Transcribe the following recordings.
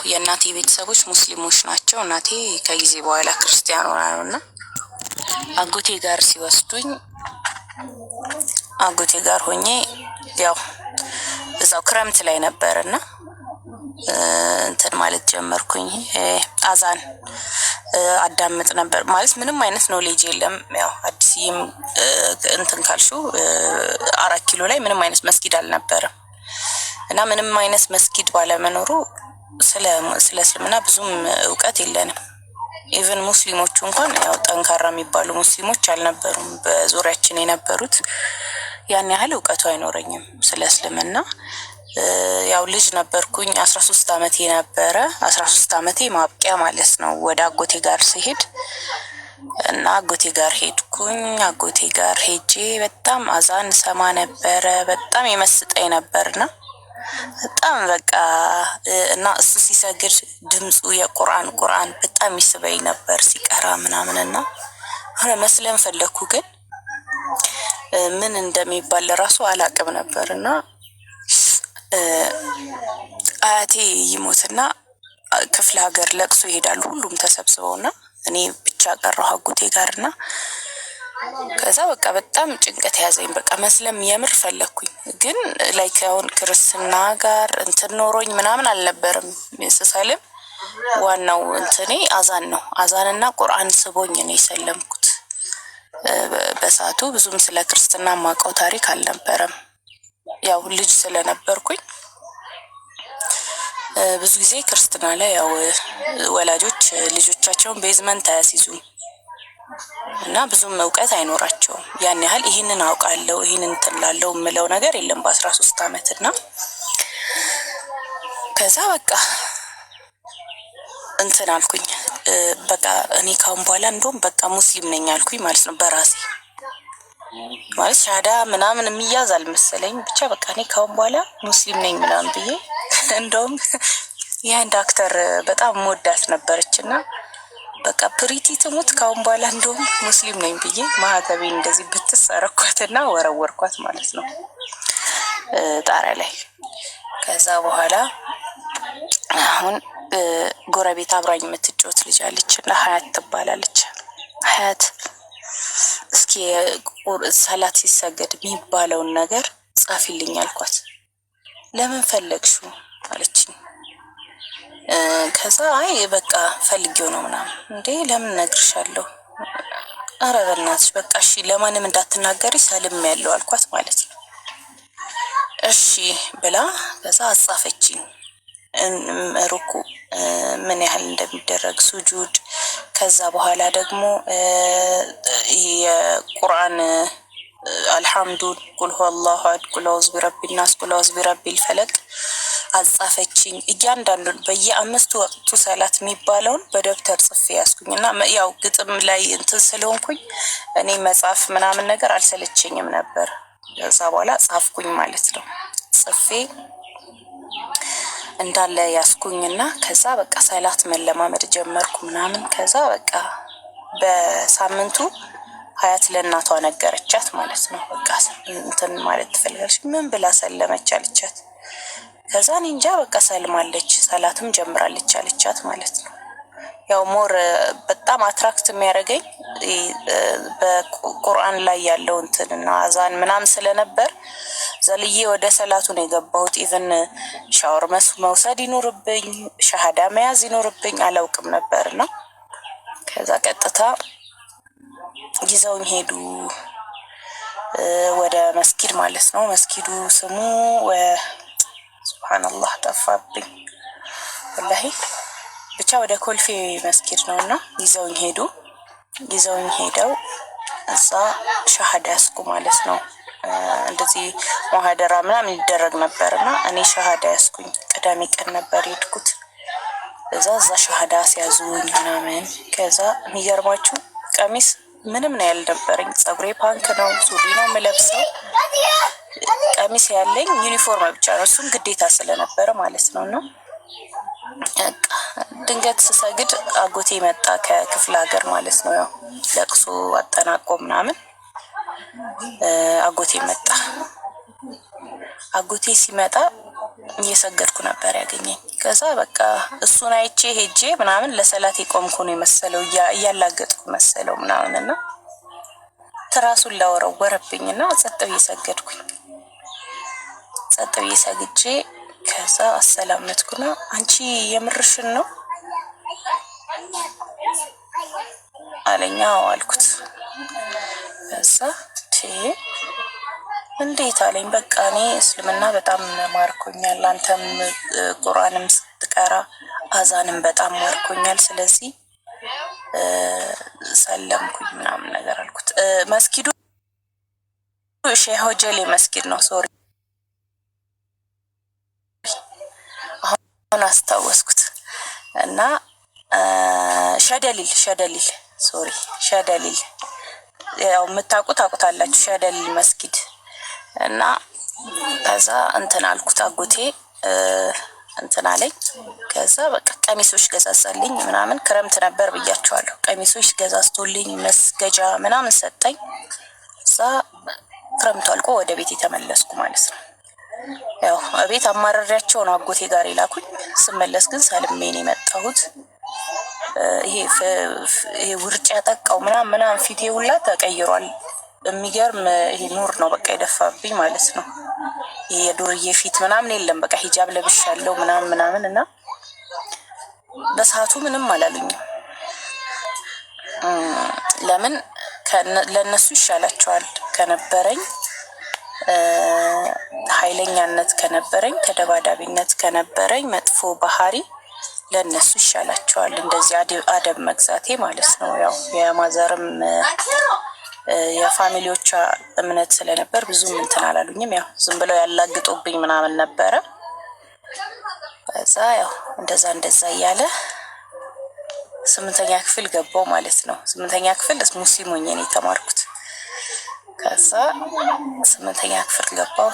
የእናቴ ቤተሰቦች ሙስሊሞች ናቸው። እናቴ ከጊዜ በኋላ ክርስቲያን ሆና ነው እና አጎቴ ጋር ሲወስዱኝ አጎቴ ጋር ሆኜ ያው እዛው ክረምት ላይ ነበርና እንትን ማለት ጀመርኩኝ። አዛን አዳምጥ ነበር ማለት ምንም አይነት ኖሌጅ የለም። ያው አዲስም እንትን ካልሹ 4 ኪሎ ላይ ምንም አይነት መስጊድ አልነበረም እና ምንም አይነት መስጊድ ባለመኖሩ ስለ እስልምና ብዙም እውቀት የለንም። ኢቭን ሙስሊሞቹ እንኳን ያው ጠንካራ የሚባሉ ሙስሊሞች አልነበሩም በዙሪያችን የነበሩት። ያን ያህል እውቀቱ አይኖረኝም ስለ እስልምና። ያው ልጅ ነበርኩኝ 13 ዓመቴ ነበረ። 13 ዓመቴ ማብቂያ ማለት ነው ወደ አጎቴ ጋር ሲሄድ እና አጎቴ ጋር ሄድኩኝ። አጎቴ ጋር ሄጄ በጣም አዛን ሰማ ነበረ። በጣም የመስጠኝ ነበርና በጣም በቃ እና እሱ ሲሰግድ ድምፁ የቁርአን በጣም ይስበኝ ነበር ሲቀራ ምናምንና ሆነ መስለም ፈለኩ። ግን ምን እንደሚባል ለራሱ አላቅም ነበርና አያቴ ይሞትና ክፍለ ሀገር ለቅሶ ይሄዳሉ ሁሉም ተሰብስበውና እኔ ብቻ ቀረሁ አጎቴ ጋርና ከዛ በቃ በጣም ጭንቀት ያዘኝ። በቃ መስለም የምር ፈለኩኝ። ግን ላይክ አሁን ክርስትና ጋር እንትን ኖሮኝ ምናምን አልነበረም። ስሰልም ዋናው እንትኔ አዛን ነው። አዛንና ቁርአን ስቦኝ ነው የሰለምኩት። በሰዓቱ ብዙም ስለ ክርስትና ማውቀው ታሪክ አልነበረም። ያው ልጅ ስለነበርኩኝ ብዙ ጊዜ ክርስትና ላይ ያው ወላጆች ልጆቻቸውን ቤዝመንት አያስይዙም እና ብዙም እውቀት አይኖራቸውም። ያን ያህል ይህንን አውቃለሁ ይህንን እንትላለው የምለው ነገር የለም በ13 ዓመት እና ከዛ በቃ እንትን አልኩኝ። በቃ እኔ ካሁን በኋላ እንደውም በቃ ሙስሊም ነኝ አልኩኝ ማለት ነው በራሴ ማለት ሻዳ ምናምን የሚያዝ አልመሰለኝ። ብቻ በቃ እኔ ካሁን በኋላ ሙስሊም ነኝ ምናምን ብዬ እንደውም የአንድ አክተር በጣም ሞዳት ነበረችና በቃ ፕሪቲ ትሙት ካሁን በኋላ እንደውም ሙስሊም ነኝ ብዬ ማህተቤን እንደዚህ ብትሰረኳትና ወረወርኳት ማለት ነው ጣሪያ ላይ። ከዛ በኋላ አሁን ጎረቤት አብራኝ የምትጫወት ልጅ አለችና ሀያት ትባላለች። ሀያት እስኪ ሰላት ሲሰገድ የሚባለውን ነገር ጻፊልኝ አልኳት። ለምን ፈለግሽው አለችኝ። ከዛ አይ በቃ ፈልጌው ነው ምናምን። እንዴ ለምን ነግርሻለሁ? ኧረ በእናትሽ በቃ እሺ ለማንም እንዳትናገሪ ሰልም ያለው አልኳት ማለት ነው። እሺ ብላ ከዛ አጻፈችኝ ሩኩ ምን ያህል እንደሚደረግ ሱጁድ። ከዛ በኋላ ደግሞ የቁርአን አልሐምዱን ቁል ሁወላሁ አሐድ ቁል አዑዙ ቢረቢል ናስ ቁል አዑዙ ቢረቢል ፈለቅ አጻፈችኝ። እያንዳንዱን በየ5 ወቅቱ ሰላት የሚባለውን በደብተር ጽፌ ያስኩኝና ያው ግጥም ላይ እንትን ስለሆንኩኝ እኔ መጻፍ ምናምን ነገር አልሰለቸኝም ነበር። ከዛ በኋላ ጻፍኩኝ ማለት ነው። ጽፌ እንዳለ ያስኩኝና ከዛ በቃ ሰላት መለማመድ ጀመርኩ ምናምን። ከዛ በቃ በሳምንቱ ሀያት ለእናቷ ነገረቻት ማለት ነው። በቃ እንትን ማለት ትፈልጋለች ምን ብላ ሰለመች አለቻት። ከዛ እኔ እንጃ በቃ ሰልማለች ሰላትም ጀምራለች አለቻት ማለት ነው። ያው ሞር በጣም አትራክት የሚያደርገኝ በቁርአን ላይ ያለው እንትንና አዛን ምናምን ስለነበር ዘልዬ ወደ ሰላቱ ነው የገባሁት። ኢቭን ሻወር መውሰድ ይኖርብኝ ሻሃዳ መያዝ ይኖርብኝ አላውቅም ነበርና ከዛ ቀጥታ ይዘውኝ ሄዱ ወደ መስጊድ ማለት ነው። መስጊዱ ስሙ ሱብሃንአላህ ጠፋብኝ ወላሂ ብቻ ወደ ኮልፌ መስጊድ ነውና ይዘውኝ ሄዱ። ይዘውኝ ሄደው እዛ ሻሃዳ ያስኩ ማለት ነው። እንደዚህ ሙሐደራ ምናምን ይደረግ ነበርና እኔ ሻሃዳ ያስኩኝ። ቅዳሜ ቀን ነበር የሄድኩት። እዛ ሻሃዳ ሲያዙኝ ምናምን ከዛ የሚገርማችሁ ቀሚስ ምንም ነው ያልነበረኝ። ፀጉሬ ፓንክ ነው፣ ሱሪ ነው የምለብሰው። ቀሚስ ያለኝ ዩኒፎርም ብቻ ነው፣ እሱም ግዴታ ስለነበረ ማለት ነው። እና ድንገት ስሰግድ አጎቴ መጣ ከክፍለ ሀገር ማለት ነው። ያው ለቅሶ አጠናቆ ምናምን አጎቴ መጣ። አጎቴ ሲመጣ እየሰገድኩ ነበር ያገኘኝ። ከዛ በቃ እሱን አይቼ ሄጄ ምናምን ለሰላት የቆምኩ ነው የመሰለው፣ እያላገጥኩ መሰለው ምናምን እና ትራሱን ላወረወረብኝ እና ጸጥ ብዬ ሰገድኩኝ። ጸጥ ብዬ ሰግጄ ከዛ አሰላመትኩና አንቺ የምርሽን ነው አለኛ። አልኩት። ከዛ እንዴት አለኝ። በቃ እኔ እስልምና በጣም ማርኮኛል፣ አንተም ቁርአንም ስትቀራ አዛንም በጣም ማርኮኛል፣ ስለዚህ ሰለምኩኝ ምናምን ነገር አልኩት። መስጊዱ ሼህ ሆጀሌ መስጊድ ነው። ሶሪ አሁን አስታወስኩት። እና ሸደሊል ሶሪ ሸደሊል፣ ያው የምታውቁት ታውቁታላችሁ፣ ሸደሊል መስጊድ። እና ከዛ እንትን አልኩት፣ አጎቴ እንትን አለኝ። ከዛ በቃ ቀሚሶች ገዛዛልኝ ምናምን፣ ክረምት ነበር ብያቸዋለሁ። ቀሚሶች ገዛዝቶልኝ መስገጃ ምናምን ሰጠኝ። እዛ ክረምቱ አልቆ ወደ ቤት የተመለስኩ ማለት ነው። ያው ቤት አማረሪያቸው ነው አጎቴ ጋር የላኩኝ። ስመለስ ግን ሰልሜን የመጣሁት ይሄ ውርጭ ያጠቃው ምናምን ፊቴ ሁላ ተቀይሯል። የሚገርም ይሄ ኑር ነው በቃ የደፋብኝ ማለት ነው። ይሄ የዱርዬ ፊት ምናምን የለም። በቃ ሂጃብ ለብሻለሁ ምናምን እና በሰዓቱ ምንም አላሉኝም። ለምን ለነሱ ይሻላቸዋል ከነበረኝ ኃይለኛነት ከነበረኝ ተደባዳቢነት ከነበረኝ መጥፎ ባህሪ ለነሱ ይሻላቸዋል። እንደዚህ አደብ መግዛቴ ማለት ነው። ያው የማዘርም የፋሚሊዎቿ እምነት ስለነበር ብዙም እንትን አላሉኝም። ያው ዝም ብለው ያላግጡብኝ ምናምን ነበረ። ከዛ ያው እንደዛ እያለ 8ኛ ክፍል ገባው ማለት ነው። 8ኛ ክፍል ሙስሊም ሆኜ ነው የተማርኩት። ከዛ 8ኛ ክፍል ገባው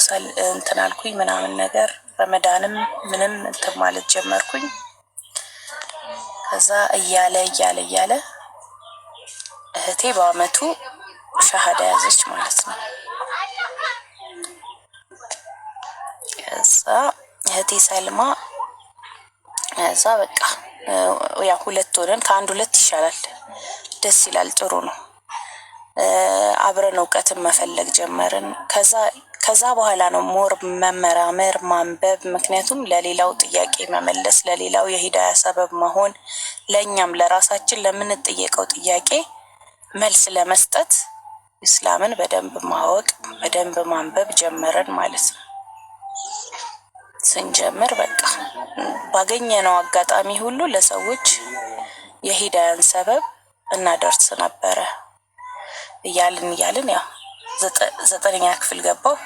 እንትን አልኩኝ ምናምን ነገር፣ ረመዳንም ምንም እንትን ማለት ጀመርኩኝ። ከዛ እያለ እህቴ በአመቱ ሻሃዳ ያዘች ማለት ነው። ከዛ እህቴ ሰልማ ከዛ በቃ ያ ሁለት ሆነን፣ ከአንድ ሁለት ይሻላል፣ ደስ ይላል፣ ጥሩ ነው። አብረን እውቀትን መፈለግ ጀመርን። ከዛ በኋላ ነው ሞር መመራመር ማንበብ። ምክንያቱም ለሌላው ጥያቄ መመለስ፣ ለሌላው የሂዳያ ሰበብ መሆን፣ ለእኛም ለራሳችን ለምንጠየቀው ጥያቄ መልስ ለመስጠት ኢስላምን በደንብ ማወቅ በደንብ ማንበብ ጀመረን ማለት ነው። ስንጀምር በቃ ባገኘነው አጋጣሚ ሁሉ ለሰዎች የሂዳያን ሰበብ እናደርስ ነበረ። እያልን ያው 9ኛ ክፍል ገባው።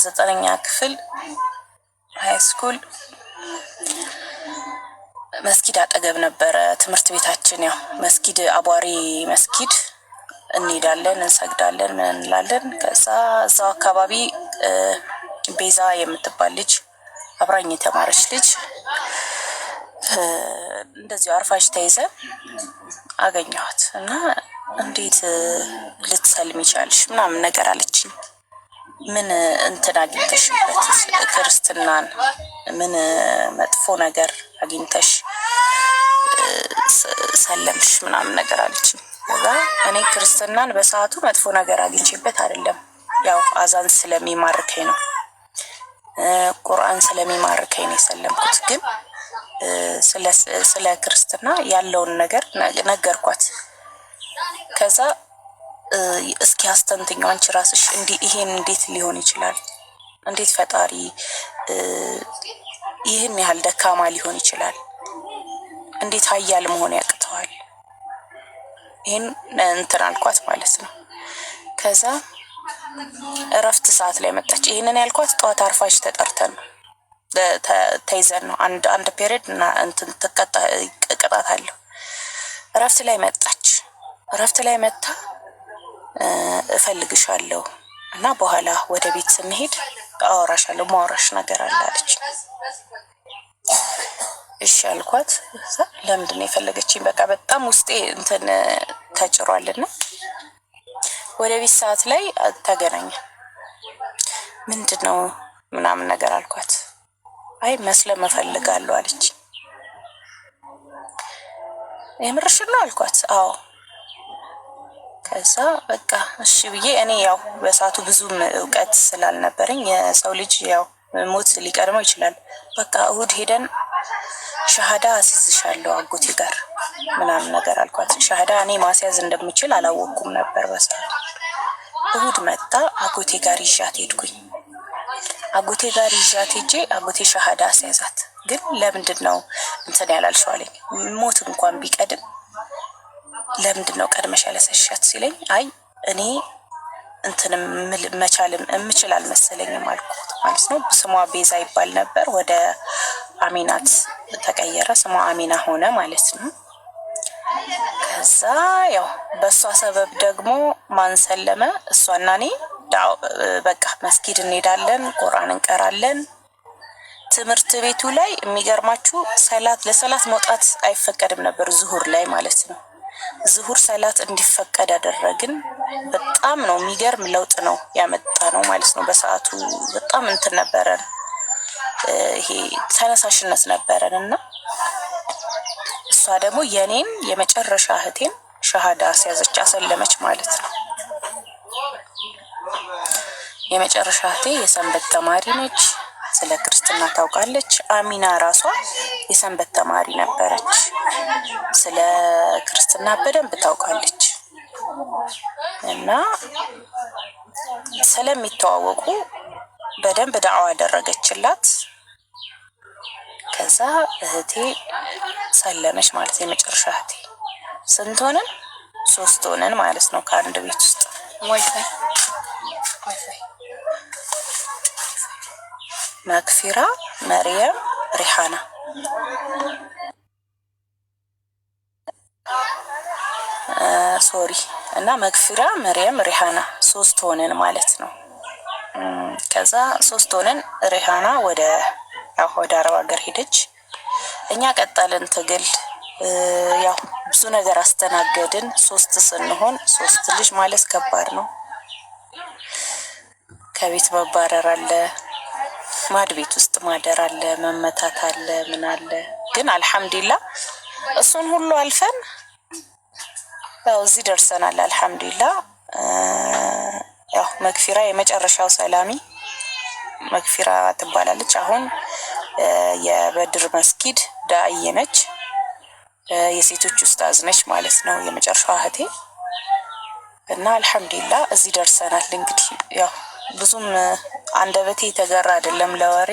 9ኛ ክፍል ሃይ ስኩል መስጊድ አጠገብ ነበረ ትምህርት ቤታችን። ያው መስጊድ አቧሪ መስጊድ እንሄዳለን፣ እንሰግዳለን፣ ምን እንላለን። ከዛ እዛው አካባቢ ቤዛ የምትባል ልጅ አብራኝ የተማረች ልጅ እንደዚሁ አርፋጅ ተይዘ አገኘኋት እና እንዴት ልትሰልም ይቻልሽ ምናምን ነገር አለችኝ። ምን እንትን አግኝተሽበት ክርስትናን ምን መጥፎ ነገር አግኝተሽ ሰለምሽ ምናምን ነገር አለችኝ። ከዛ እኔ ክርስትናን በሰዓቱ መጥፎ ነገር አግኝቼበት አይደለም፣ ያው አዛን ስለሚማርከኝ ነው፣ ቁርአን ስለሚማርከኝ ነው የሰለምኩት። ግን ስለ ክርስትና ያለውን ነገር ነገርኳት። ከዛ እስኪ አስተንትኛው አንቺ ራስሽ ይሄን እንዴት ሊሆን ይችላል? እንዴት ፈጣሪ ይህን ያህል ደካማ ሊሆን ይችላል? እንዴት ኃያል መሆን ያቅተዋል? ይህን እንትን አልኳት ማለት ነው። ከዛ እረፍት ሰዓት ላይ መጣች። ይህንን ያልኳት ጠዋት አርፋጅ ተጠርተን ተይዘን ነው። አንድ ፔሪድ እና እንትን ቅጣት አለው። እረፍት ላይ መጣች። እረፍት ላይ መጣ እፈልግሻለሁ እና በኋላ ወደ ቤት ስንሄድ አወራሻለሁ፣ ማወራሽ ነገር አለ አለች። እሺ አልኳት። ለምንድን ነው የፈለገችኝ? በቃ በጣም ውስጤ እንትን ተጭሯልና ወደ ቤት ሰዓት ላይ ተገናኘ። ምንድን ነው ምናምን ነገር አልኳት። አይ መስለም እፈልጋለሁ አለች። የምርሽን ነው አልኳት። አዎ። ከዛ በቃ እሺ ብዬ እኔ ያው በሰዓቱ ብዙም እውቀት ስላልነበረኝ የሰው ልጅ ያው ሞት ሊቀድመው ይችላል። በቃ እሁድ ሄደን ሻሃዳ አስይዝሻለሁ አጎቴ ጋር ምናምን ነገር አልኳት። ሻሃዳ እኔ ማስያዝ እንደምችል አላወቅኩም ነበር በሰዓቱ። እሁድ መጣ፣ አጎቴ ጋር ይዣት ሄድኩኝ። አጎቴ ጋር ይዣት ሄጄ አጎቴ ሻሃዳ አስያዛት። ግን ለምንድን ነው እንትን ያላልሽው አለኝ። ሞት እንኳን ቢቀድም ለምንድን ነው ቀድመሽ ያላስያዝሻት ሲለኝ፣ አይ እኔ እንትንም መቻልም እምችል አልመሰለኝም አልኩት ማለት ነው። ስሟ ቤዛ ይባል ነበር፣ ወደ አሚናት ተቀየረ፣ ስሟ አሚና ሆነ ማለት ነው። ከዛ ያው በእሷ ሰበብ ደግሞ ማንሰለመ እሷና እኔ በቃ መስጊድ እንሄዳለን፣ ቁርአን እንቀራለን። ትምህርት ቤቱ ላይ የሚገርማችሁ ለሰላት መውጣት አይፈቀድም ነበር፣ ዙሁር ላይ ማለት ነው። ዙሁር ሰላት እንዲፈቀድ አደረግን። በጣም ነው የሚገርም ለውጥ ነው ያመጣ ነው ማለት ነው። በሰዓቱ በጣም እንትን ነበረን፣ ይሄ ተነሳሽነት ነበረን እና እሷ ደግሞ የኔን የመጨረሻ እህቴን ሻሃዳ አስያዘች፣ አሰለመች ማለት ነው። የመጨረሻ እህቴ የሰንበት ተማሪ ነች፣ ስለ ክርስትና ታውቃለች። አሚና ራሷ የሰንበት ተማሪ ነበረች፣ ስለ ክርስትና በደንብ ታውቃለች። እና ስለሚተዋወቁ በደንብ ዳዕዋ አደረገችላት። ከዛ እህቴ ሰለመች ማለት የመጨረሻ እህቴ። ስንት ሆነን? 3 ሆነን ማለት ነው ከአንድ ቤት ውስጥ። ዋይፋይ መክፊራ፣ መርየም፣ ሪሃና ሶሪ እና መክፊራ፣ መርየም፣ ሪሃና 3 ሆነን ማለት ነው። ከዛ 3 ሆነን ሪሃና ወደ አረብ ሀገር ሄደች። እኛ ቀጠልን ትግል። ያው ብዙ ነገር አስተናገድን። 3 ስንሆን 3 ልጅ ማለት ከባድ ነው። ከቤት መባረር አለ፣ ማድ ቤት ውስጥ ማደር አለ፣ መመታት አለ፣ ምን አለ። ግን አልሐምዱሊላህ እሱን ሁሉ አልፈን ያው እዚህ ደርሰናል። አልሐምዱሊላህ ያው መክፊራ የመጨረሻው ሰላሚ መክፊራ ትባላለች። አሁን የበድር መስጊድ ዳዕይ ነች፣ የሴቶች ኡስታዝ ነች ማለት ነው የመጨረሻው እህቴ። እና አልሐምዱሊላህ እዚህ ደርሰናል። እንግዲህ ያው ብዙም አንደበቴ የተገራ አይደለም ለወሬ።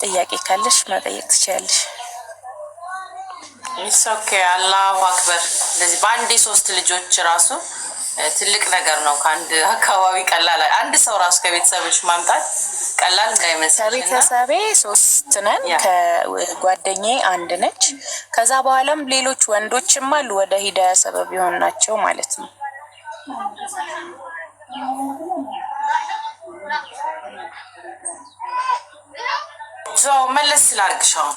ጥያቄ ካለሽ መጠየቅ ትችያለሽ። ኦኬ። አላሁ አክበር። እንደዚህ በአንዴ 3 ልጆች ራሱ ትልቅ ነገር ነው። ከአንድ አካባቢ ቀላል አንድ ሰው ራሱ ከቤተሰቦች ማምጣት ቀላል እንዳይመስል። ከቤተሰቤ 3 ነን፣ ከጓደኛዬ 1 ነች። ከዛ በኋላም ሌሎች ወንዶችም አሉ ወደ ሂዳያ ሰበብ ይሆን ናቸው ማለት ነው። መለስ ስላርግሻው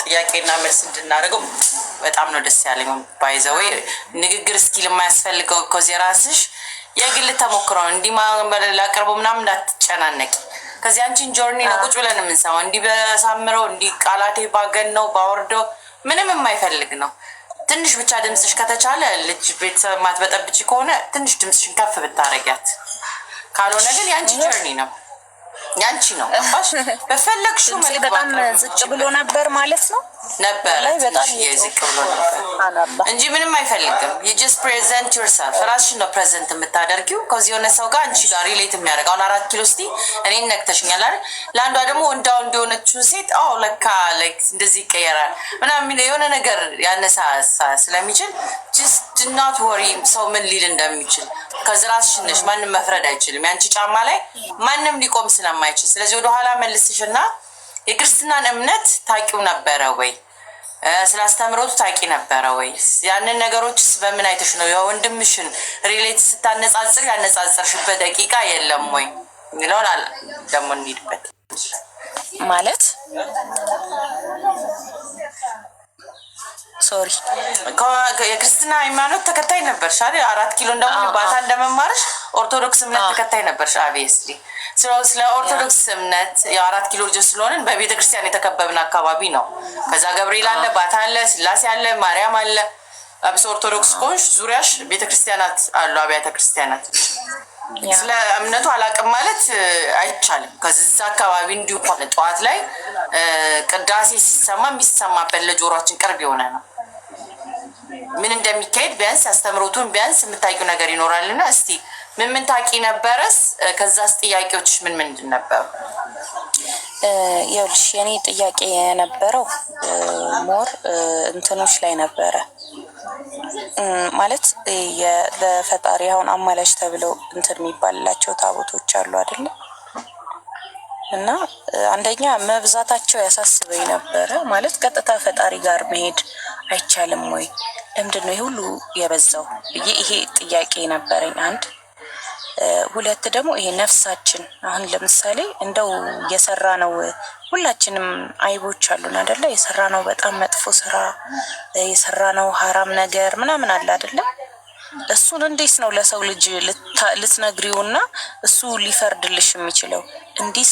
ጥያቄና መልስ እንድናደርገው በጣም ነው ደስ ያለኝ። ባይዘወይ ንግግር እስኪል የማያስፈልገው እኮ የራስሽ የግል ተሞክሮ እንዲህ ላቀርበው ምናምን እንዳትጨናነቂ። ከዚህ አንቺን ጆርኒ ነው ቁጭ ብለን የምንሰማው። እንዲህ በሳምረው እንዲህ ቃላቴ ባገን ነው ባወርደው ምንም የማይፈልግ ነው። ትንሽ ብቻ ድምፅሽ ከተቻለ ልጅ ቤተሰብ ማትበጠብጭ ከሆነ ትንሽ ድምፅሽን ከፍ ብታረጊያት፣ ካልሆነ ግን የአንቺ ጆርኒ ነው ያንቺ ነው። አባሽ በፈለግሽው መልክ በጣም ዝቅ ብሎ ነበር ማለት ነው ነበር በጣም ዝቅ ብሎ ነበር እንጂ ምንም አይፈልግም። you just present yourself ራስሽን ነው ፕሬዘንት የምታደርጊው ከዚህ የሆነ ሰው ጋር አንቺ ጋር ሪሌት የሚያደርገው 4 ኪሎ እስቲ እኔን ነክተሽኛል አይደል? ለአንዷ ደግሞ እንደሆነችው ሴት ለካ እንደዚህ ይቀየራል ምናምን የሆነ ነገር ያነሳ ስለሚችል just do not worry ሰው ምን ሊል እንደሚችል ከዝራስሽ ነሽ። ማንም መፍረድ አይችልም ያንቺ ጫማ ላይ ማንም ሊቆም ስለማይችል። ስለዚህ ወደ ኋላ መልስሽና የክርስትናን እምነት ታቂው ነበረ ወይ? ስላስተምሮቱ ታቂ ነበረ ወይ? ያንን ነገሮችስ በምን አይተሽ ነው የወንድምሽን ሪሌት ስታነጻጽር ያነጻጽርሽበት ደቂቃ የለም ወይ የሚለውን ደግሞ እንሂድበት ማለት ሶሪ የክርስትና ሃይማኖት ተከታይ ነበርሽ አይደል? 4 ኪሎ እንደውም ባታ እንደመማርሽ ኦርቶዶክስ እምነት ተከታይ ነበርሽ አብስሊ። ስለ ኦርቶዶክስ እምነት የ4 ኪሎ ልጆች ስለሆንን በቤተክርስቲያን የተከበብን አካባቢ ነው። ከዛ ገብርኤል አለ፣ ባታ አለ፣ ስላሴ አለ፣ ማርያም አለ። አብሶ ኦርቶዶክስ ኮንሽ ዙሪያሽ ቤተክርስቲያናት አሉ፣ አብያተ ክርስቲያናት። ስለ እምነቱ አላቅም ማለት አይቻልም። ከዛ አካባቢ እንዲሁ ጠዋት ላይ ቅዳሴ ሲሰማ የሚሰማበት ለጆሮአችን ቅርብ የሆነ ነው። ምን እንደሚካሄድ ቢያንስ አስተምሮቱን ቢያንስ የምታውቂው ነገር ይኖራልና እስቲ ምን ታውቂ ነበረስ? ከዛስ ጥያቄዎች ምን ምንድን ነበሩ? ይኸውልሽ የኔ ጥያቄ የነበረው ሞር እንትኖች ላይ ነበረ ማለት ለፈጣሪ አሁን አማላጅ ተብለው እንትን የሚባልላቸው ታቦቶች አሉ አይደለ? እና አንደኛ መብዛታቸው ያሳስበኝ ነበረ። ማለት ቀጥታ ፈጣሪ ጋር መሄድ አይቻልም ወይ? ለምንድን ነው ይሄ ሁሉ የበዛው ብዬ ይሄ ጥያቄ ነበረኝ። አንድ ሁለት ደግሞ ይሄ ነፍሳችን አሁን ለምሳሌ እንደው የሰራ ነው ሁላችንም አይቦች አሉን አይደለ? የሰራ ነው በጣም መጥፎ ስራ የሰራ ነው ሐራም ነገር ምናምን አለ አይደለ? እሱን እንዴት ነው ለሰው ልጅ ልትነግሪውና እሱ ሊፈርድልሽ የሚችለው? እንዲህ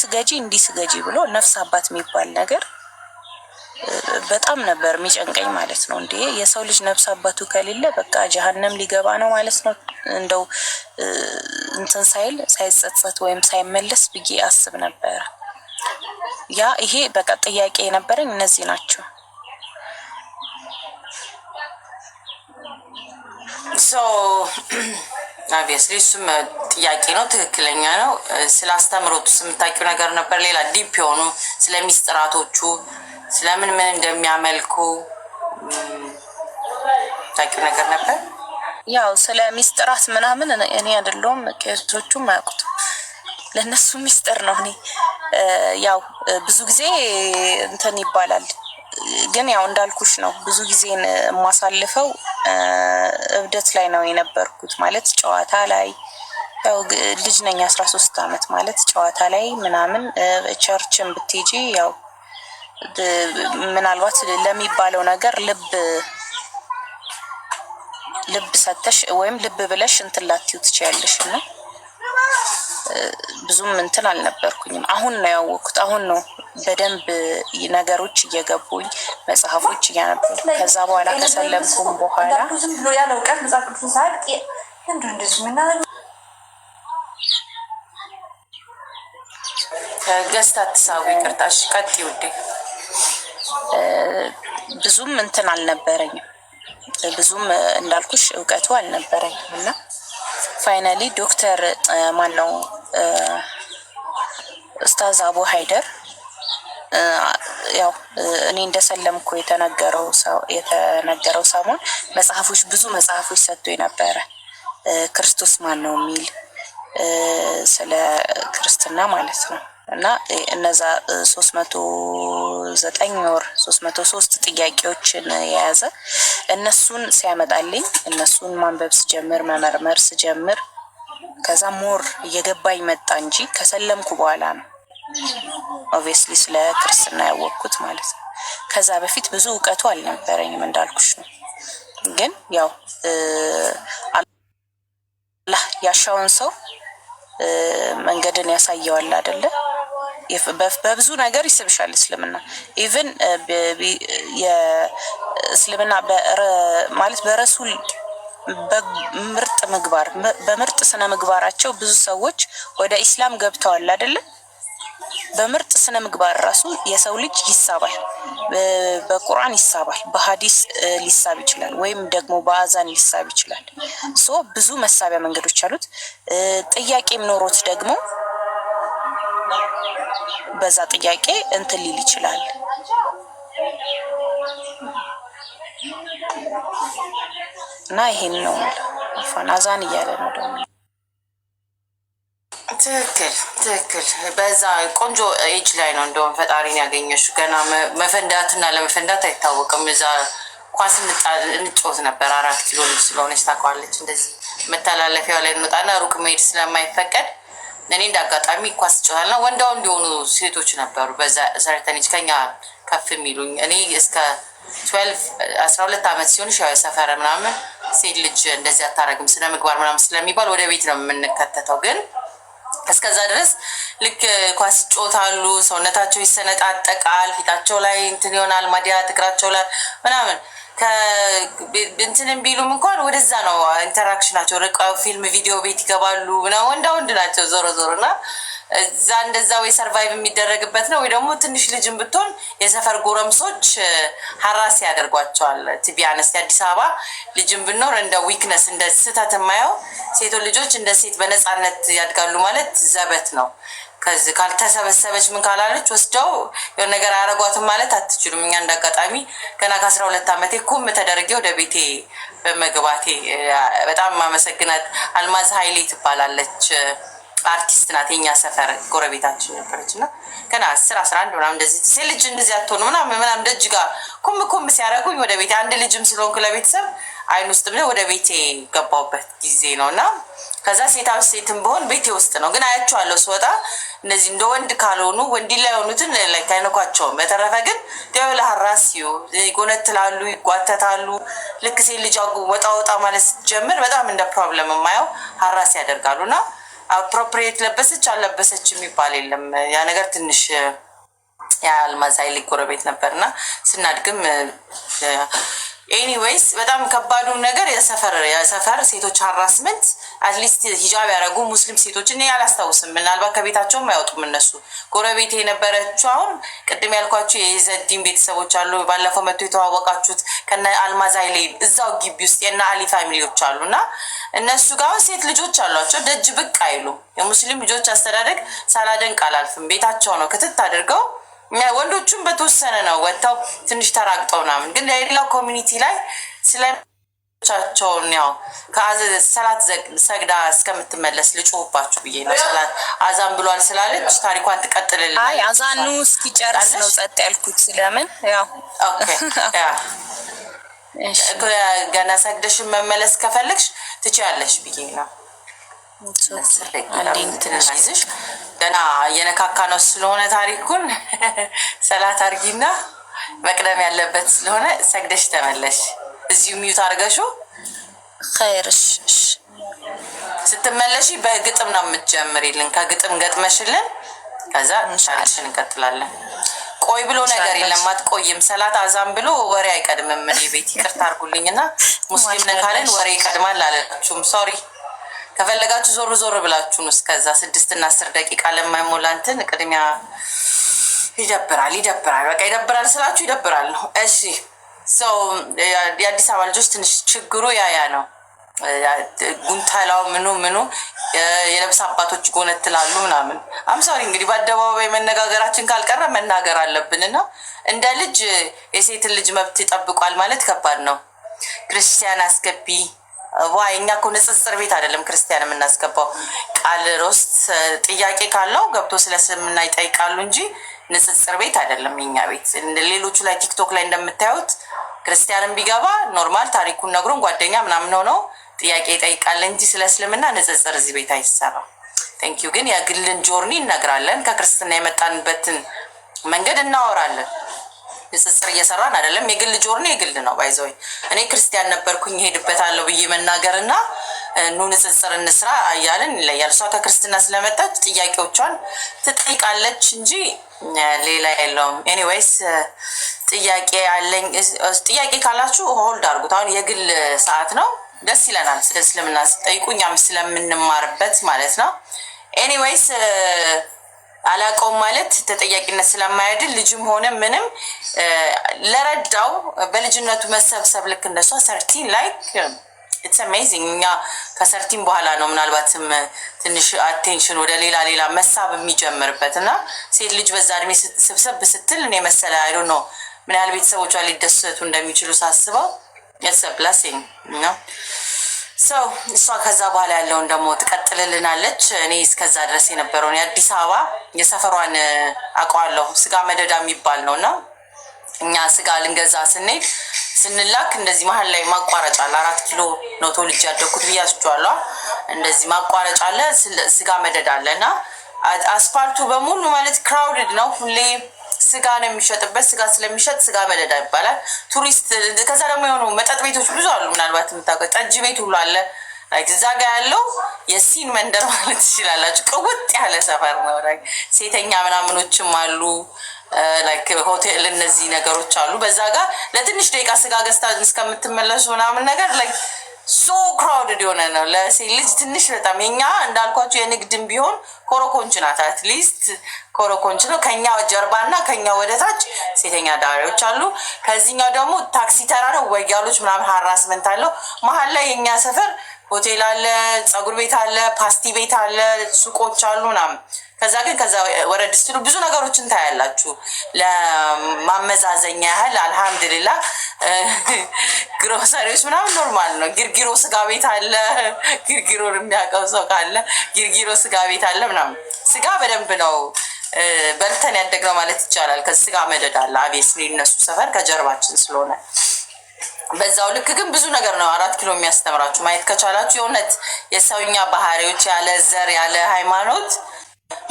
ስገጂ ብሎ ነፍስ አባት የሚባል ነገር በጣም ነበር የሚጨንቀኝ ማለት ነው። እንዴ የሰው ልጅ ነፍስ አባቱ ከሌለ በቃ ጀሃነም ሊገባ ነው ማለት ነው። እንደው እንትን ሳይጸጸት ወይም ሳይመለስ ብዬ አስብ ነበር። ይሄ በቃ ጥያቄ የነበረኝ እነዚህ ናቸው። ኦብቪየስሊ እሱም ጥያቄ ነው፣ ትክክለኛ ነው። ስለ አስተምሮቱ የምታውቂው ነገር ነበር? ሌላ ዲፕ የሆኑ ስለ ሚስጥራቶቹ ስለምን እንደሚያመልኩ ታውቂው ነገር ነበር? ያው ስለ ሚስጥራት ምናምን እኔ አይደለሁም ቄሶቹም አያውቁትም። ለነሱ ሚስጥር ነው። እኔ ያው ብዙ ጊዜ እንትን ይባላል፣ ግን ያው እንዳልኩሽ ነው። ብዙ ጊዜን የማሳልፈው እብደት ላይ ነው የነበርኩት። ማለት ጨዋታ ላይ ያው ልጅ ነኝ 13 ዓመት ማለት ጨዋታ ላይ ምናምን ቸርችን ብትሄጂ ያው ምናልባት ለሚባለው ነገር ልብ ሰተሽ ወይም ልብ ብለሽ እንትን ላትዩ ትችያለሽ። እና ብዙም እንትን አልነበርኩኝም። አሁን ነው ያወቅኩት። አሁን ነው በደንብ ነገሮች እየገቡኝ መጽሐፎች እያነበብኩ ከዛ በኋላ ከሰለምኩም በኋላ ገዝታ ትሳቡ ይቅርታሽ ቀጥ ውዴ። ብዙም እንትን አልነበረኝም። ብዙም እንዳልኩሽ እውቀቱ አልነበረኝም። እና ፋይናሊ ዶክተር ማነው ኡስታዝ አቡ ሀይደር ያው እኔ እንደሰለምኩ የተነገረው ሰሞን መጽሐፎች ብዙ መጽሐፎች ሰጥቶ የነበረ ክርስቶስ ማን ነው የሚል ስለ ክርስትና ማለት ነው። እና እነዛ 309 ወር 303 ጥያቄዎችን የያዘ እነሱን ሲያመጣልኝ እነሱን ማንበብ ስጀምር መመርመር ስጀምር ከዛ ሞር እየገባኝ መጣ እንጂ ከሰለምኩ በኋላ ነው ኦብቪየስሊ ስለ ክርስትና ያወቅኩት ማለት ነው። ከዛ በፊት ብዙ እውቀቱ አልነበረኝም እንዳልኩሽ ነው። ግን ያው አላህ ያሻውን ሰው መንገድን ያሳየዋል አይደለ? በብዙ ነገር ይስብሻል እስልምና። ኢቭን የእስልምና ማለት በረሱል በምርጥ ምግባር በምርጥ ስነ ምግባራቸው ብዙ ሰዎች ወደ ኢስላም ገብተዋል አይደለ? በምርጥ ስነ ምግባር ራሱ የሰው ልጅ ይሳባል። በቁርአን ይሳባል፣ በሐዲስ ሊሳብ ይችላል፣ ወይም ደግሞ በአዛን ሊሳብ ይችላል። ብዙ መሳቢያ መንገዶች አሉት። ጥያቄም ኖሮት ደግሞ በዛ ጥያቄ እንትን ሊል ይችላል። እና ይሄን ነው አፋን አዛን እያለ ነው ደግሞ ትክክል። በዛ ቆንጆ ኤጅ ላይ ነው እንደውም ፈጣሪን ያገኘሽው። ገና መፈንዳትና ለመፈንዳት አይታወቅም። እዛ ኳስ እንጫወት ነበር። 4 ኪሎ ልጅ ስለሆነች ታውቃለች። እንደዚህ መተላለፊያው ላይ እንወጣና ሩቅ መሄድ ስለማይፈቀድ እኔ እንደ አጋጣሚ ኳስ ጫወታልና ወንዳው እንዲሆኑ ሴቶች ነበሩ። በዛ ሰርተንጅ ከኛ ከፍ የሚሉኝ እኔ እስከ 12 ዓመት ሲሆን ሻው ሰፈረ ምናምን ሴት ልጅ እንደዚህ አታረግም ስነ ምግባር ምናምን ስለሚባል ወደ ቤት ነው የምንከተተው። ግን እስከዛ ድረስ ልክ ኳስ ይጮታሉ፣ ሰውነታቸው ይሰነጣጠቃል፣ ፊታቸው ላይ እንትን ይሆናል፣ ማዲያት እግራቸው ላይ ምናምን እንትንም ቢሉም እንኳን ወደዛ ነው ኢንተራክሽናቸው። ርቀው ፊልም ቪዲዮ ቤት ይገባሉ ምናምን ወንዳ ወንድ ናቸው ዞሮ ዞሮ እና እዛ እንደዛ ወይ ሰርቫይቭ የሚደረግበት ነው ወይ ደግሞ ትንሽ ልጅም ብትሆን የሰፈር ጎረምሶች ሀራስ ያደርጓቸዋል። ቲቢያነስ የአዲስ አበባ ልጅም ብኖር እንደ ዊክነስ እንደ ስህተት የማየው ሴቶች ልጆች እንደ ሴት በነፃነት ያድጋሉ ማለት ዘበት ነው። ከዚህ ካልተሰበሰበች ምን ካላለች ወስደው የሆነ ነገር አያረጓትም ማለት አትችሉም። እኛ እንዳጋጣሚ ገና ከ12 ዓመቴ ኩም ተደርጌ ወደ ቤቴ በመግባቴ በጣም ማመሰግናት አልማዝ ኃይሌ ትባላለች። አርቲስት ናት። የኛ ሰፈር ጎረቤታችን ነበረች እና ገና 10-11 ምናምን እንደዚህ ሴት ልጅ እንደዚህ አትሆኑ ምናምን ደጅ ጋር ኩም ሲያደርጉኝ ወደ ቤቴ አንድ ልጅም ስለሆንኩ ለቤተሰብ አይን ውስጥ ወደ ቤቴ ገባሁበት ጊዜ ነው እና ከዛ ሴታዊ ሴትም በሆን ቤቴ ውስጥ ነው ግን አያቸዋለሁ ስወጣ እነዚህ እንደ ወንድ ካልሆኑ ወንድ ላይ ሆኑትን ላይ አይነኳቸውም። በተረፈ ግን ደውላ ሀራሲዩ ይጎነትላሉ፣ ይጓተታሉ። ልክ ሴት ልጅ ወጣ ማለት ስትጀምር በጣም እንደ ፕሮብለም የማየው ሀራስ ያደርጋሉና አፕሮፕሪየት ለበሰች አለበሰች የሚባል የለም። ያ ነገር ትንሽ የአልማዛይ ጎረቤት ነበርና ስናድግም ኤኒዌይስ በጣም ከባዱ ነገር የሰፈር ሴቶች ሀራስመንት አትሊስት ሂጃብ ያደረጉ ሙስሊም ሴቶች እኔ አላስታውስም። ምናልባት ከቤታቸውም አያወጡም እነሱ። ጎረቤት የነበረችው አሁን ቅድም ያልኳችሁ የኢዘዲን ቤተሰቦች አሉ። ባለፈው መጥቶ የተዋወቃችሁት ከነ አልማዛይ ላይ እዛው ግቢ ውስጥ የና አሊ ፋሚሊዎች አሉና እነሱ ጋር ሴት ልጆች አሏቸው። ደጅ ብቅ አይሉ። የሙስሊም ልጆች አስተዳደግ ሳላደንቅ አላልፍም። ቤታቸው ነው ክትት አድርገው ወንዶቹም በተወሰነ ነው ወጥተው ትንሽ ተራግጠው ምናምን ግን ለሌላው ኮሚኒቲ ላይ ስለቻቸውን ያው ከሰላት ሰግዳ እስከምትመለስ ልጮህባችሁ ብዬ ነው። ሰላት አዛን ብሏል ስላለች ታሪኳን ትቀጥልልን። አይ አዛኑ እስኪጨርስ ነው ጸጥ ያልኩት። ስለምን ያው ኦኬ ገና ሰግደሽን መመለስ ከፈለግሽ ትችያለሽ ብዬ ነው። ትንሽ ገና የነካካ ነው ስለሆነ ታሪኩን ሰላት አርጊና መቅደም ያለበት ስለሆነ ሰግደሽ ተመለሽ። እዚሁ ሚዩት አርገሹ ኸይርሽ ስትመለሺ በግጥም ነው የምትጀምሪልን። ከግጥም ገጥመሽልን ከዛ ታሪክሽን እንቀጥላለን። ቆይ ብሎ ነገር የለም አትቆይም። ሰላት አዛን ብሎ ወሬ አይቀድምም። እኔ ቤት ይቅርታ አርጉልኝና ሙስሊም ነን ካለን ወሬ ይቀድማል አላለችሁም። ሶሪ ከፈለጋችሁ ዞር ብላችሁ ነው። እስከዛ 6 እና 10 ደቂቃ ለማይሞላ እንትን ቅድሚያ ይደብራል። በቃ ይደብራል ስላችሁ ይደብራል ነው። እሺ ሰው የአዲስ አበባ ልጆች ትንሽ ችግሩ ያ ነው። ጉንተላው ምኑ የነብስ አባቶች ጎነትላሉ ምናምን። አምሳሪ እንግዲህ በአደባባይ መነጋገራችን ካልቀረ መናገር አለብንና እንደ ልጅ የሴትን ልጅ መብት ይጠብቋል ማለት ከባድ ነው። ክርስቲያን አስገቢ ዋይ እኛ እኮ ንጽጽር ቤት አይደለም ክርስቲያን የምናስገባው። ቃል ሮስት ጥያቄ ካለው ገብቶ ስለስምና ይጠይቃሉ እንጂ ንጽጽር ቤት አይደለም የኛ ቤት። ሌሎቹ ላይ ቲክቶክ ላይ እንደምታዩት ክርስቲያንም ቢገባ ኖርማል ታሪኩን ነግሮን ጓደኛ ምናምን ሆነው ጥያቄ ይጠይቃል እንጂ ስለስልምና ንጽጽር እዚህ ቤት አይሰራም። ቴንክ ዩ። ግን የግልን ጆርኒ እነግራለን። ከክርስትና የመጣንበትን መንገድ እናወራለን። ንጽጽር እየሰራን አይደለም። የግል ጆርኒ የግል ነው። ባይዘው እኔ ክርስቲያን ነበርኩኝ ሄድበታለሁ ብዬ መናገርና ኑ ንጽጽር እንስራ እያልን ይለያል። እሷ ከክርስትና ስለመጣች ጥያቄዎቿን ትጠይቃለች እንጂ ሌላ የለውም። ኤኒዌይስ ጥያቄ አለኝ። ጥያቄ ካላችሁ ሆልድ አድርጉት። አሁን የግል ሰዓት ነው። ደስ ይለናል ስለ እስልምና ስጠይቁ እኛም ስለምንማርበት ማለት ነው። ኤኒዌይስ አላቀው ማለት ተጠያቂነት ስለማያድል ልጅም ሆነ ምንም ለረዳው በልጅነቱ መሰብሰብ ልክ እንደሷ 13 ላይ it's amazing። እኛ ከ13 በኋላ ነው ምናልባትም ትንሽ አቴንሽን ወደ ሌላ መሳብ የሚጀምርበት እና ሴት ልጅ በዛ እድሜ ስብሰብ ስትል እኔ መሰለ አይ ዶንት ኖ ምን ያህል ቤተሰቦቿ ሊደሰቱ እንደሚችሉ ሳስበው it's a blessing ነው። ሰው እሷ ከዛ በኋላ ያለውን ደግሞ ትቀጥልልናለች። እኔ እስከዛ ድረስ የነበረውን የአዲስ አበባ የሰፈሯን አውቀዋለሁ። ስጋ መደዳ የሚባል ነውና እኛ ስጋ ልንገዛ ስንላክ እንደዚህ መሀል ላይ ማቋረጫ አለ። 4 ኪሎ ነው ተወልጄ ያደኩት ብያችኋለሁ። እንደዚህ ማቋረጫ አለ፣ ስጋ መደዳ አለና አስፋልቱ በሙሉ ማለት ክራውድድ ነው። ሁሌ ስጋ ነው የሚሸጥበት። ስጋ ስለሚሸጥ ስጋ መደዳ ይባላል። ቱሪስት ከዛ ደግሞ የሆኑ መጠጥ ቤቶች ብዙ አሉ። ምናልባት የምታውቀው ጠጅ ቤት ሁሉ አለ። ላይክ እዛ ጋ ያለው የሲን መንደር ማለት ትችላላችሁ። ቅውጥ ያለ ሰፈር ነው። ላይክ ሴተኛ ምናምኖችም አሉ። ላይክ ሆቴል እነዚህ ነገሮች አሉ። በዛ ጋር ለትንሽ ደቂቃ ስጋ ገዝታ እስከምትመለሱ ምናምን ነገር ላይክ ሶ ክራውድድ የሆነ ነው። ለሴት ልጅ ትንሽ በጣም የኛ እንዳልኳቸው የንግድም ቢሆን ኮረኮንች ናት። አትሊስት ኮረኮንች ነው። ከኛ ጀርባና ከኛ ወደታች ሴተኛ ዳሪዎች አሉ። ከዚህኛው ደግሞ ታክሲ ተራ ነው። ወያሎች ምናምን ሀራስመንት አለው። መሀል ላይ የኛ ሰፈር ሆቴል አለ፣ ፀጉር ቤት አለ፣ ፓስቲ ቤት አለ፣ ሱቆች አሉ ምናምን። ከዛ ግን ከዛ ወረድ ስትሉ ብዙ ነገሮችን ታያላችሁ። ለማመዛዘኛ ያህል አልሐምድሊላ ግሮሰሪዎች ምናምን ኖርማል ነው። ጊርጊሮ ስጋ ቤት አለ። ጊርጊሮን የሚያውቀው ሰው ካለ ጊርጊሮ ስጋ ቤት አለ ምናምን። ስጋ በደንብ ነው በልተን ያደግነው ማለት ይቻላል። ከስጋ መደድ አለ። አቤስሊ እነሱ ሰፈር ከጀርባችን ስለሆነ በዛው ልክ ግን ብዙ ነገር ነው 4 ኪሎ የሚያስተምራችሁ። ማየት ከቻላችሁ የእውነት የሰውኛ ባህሪዎች ያለ ዘር ያለ ሃይማኖት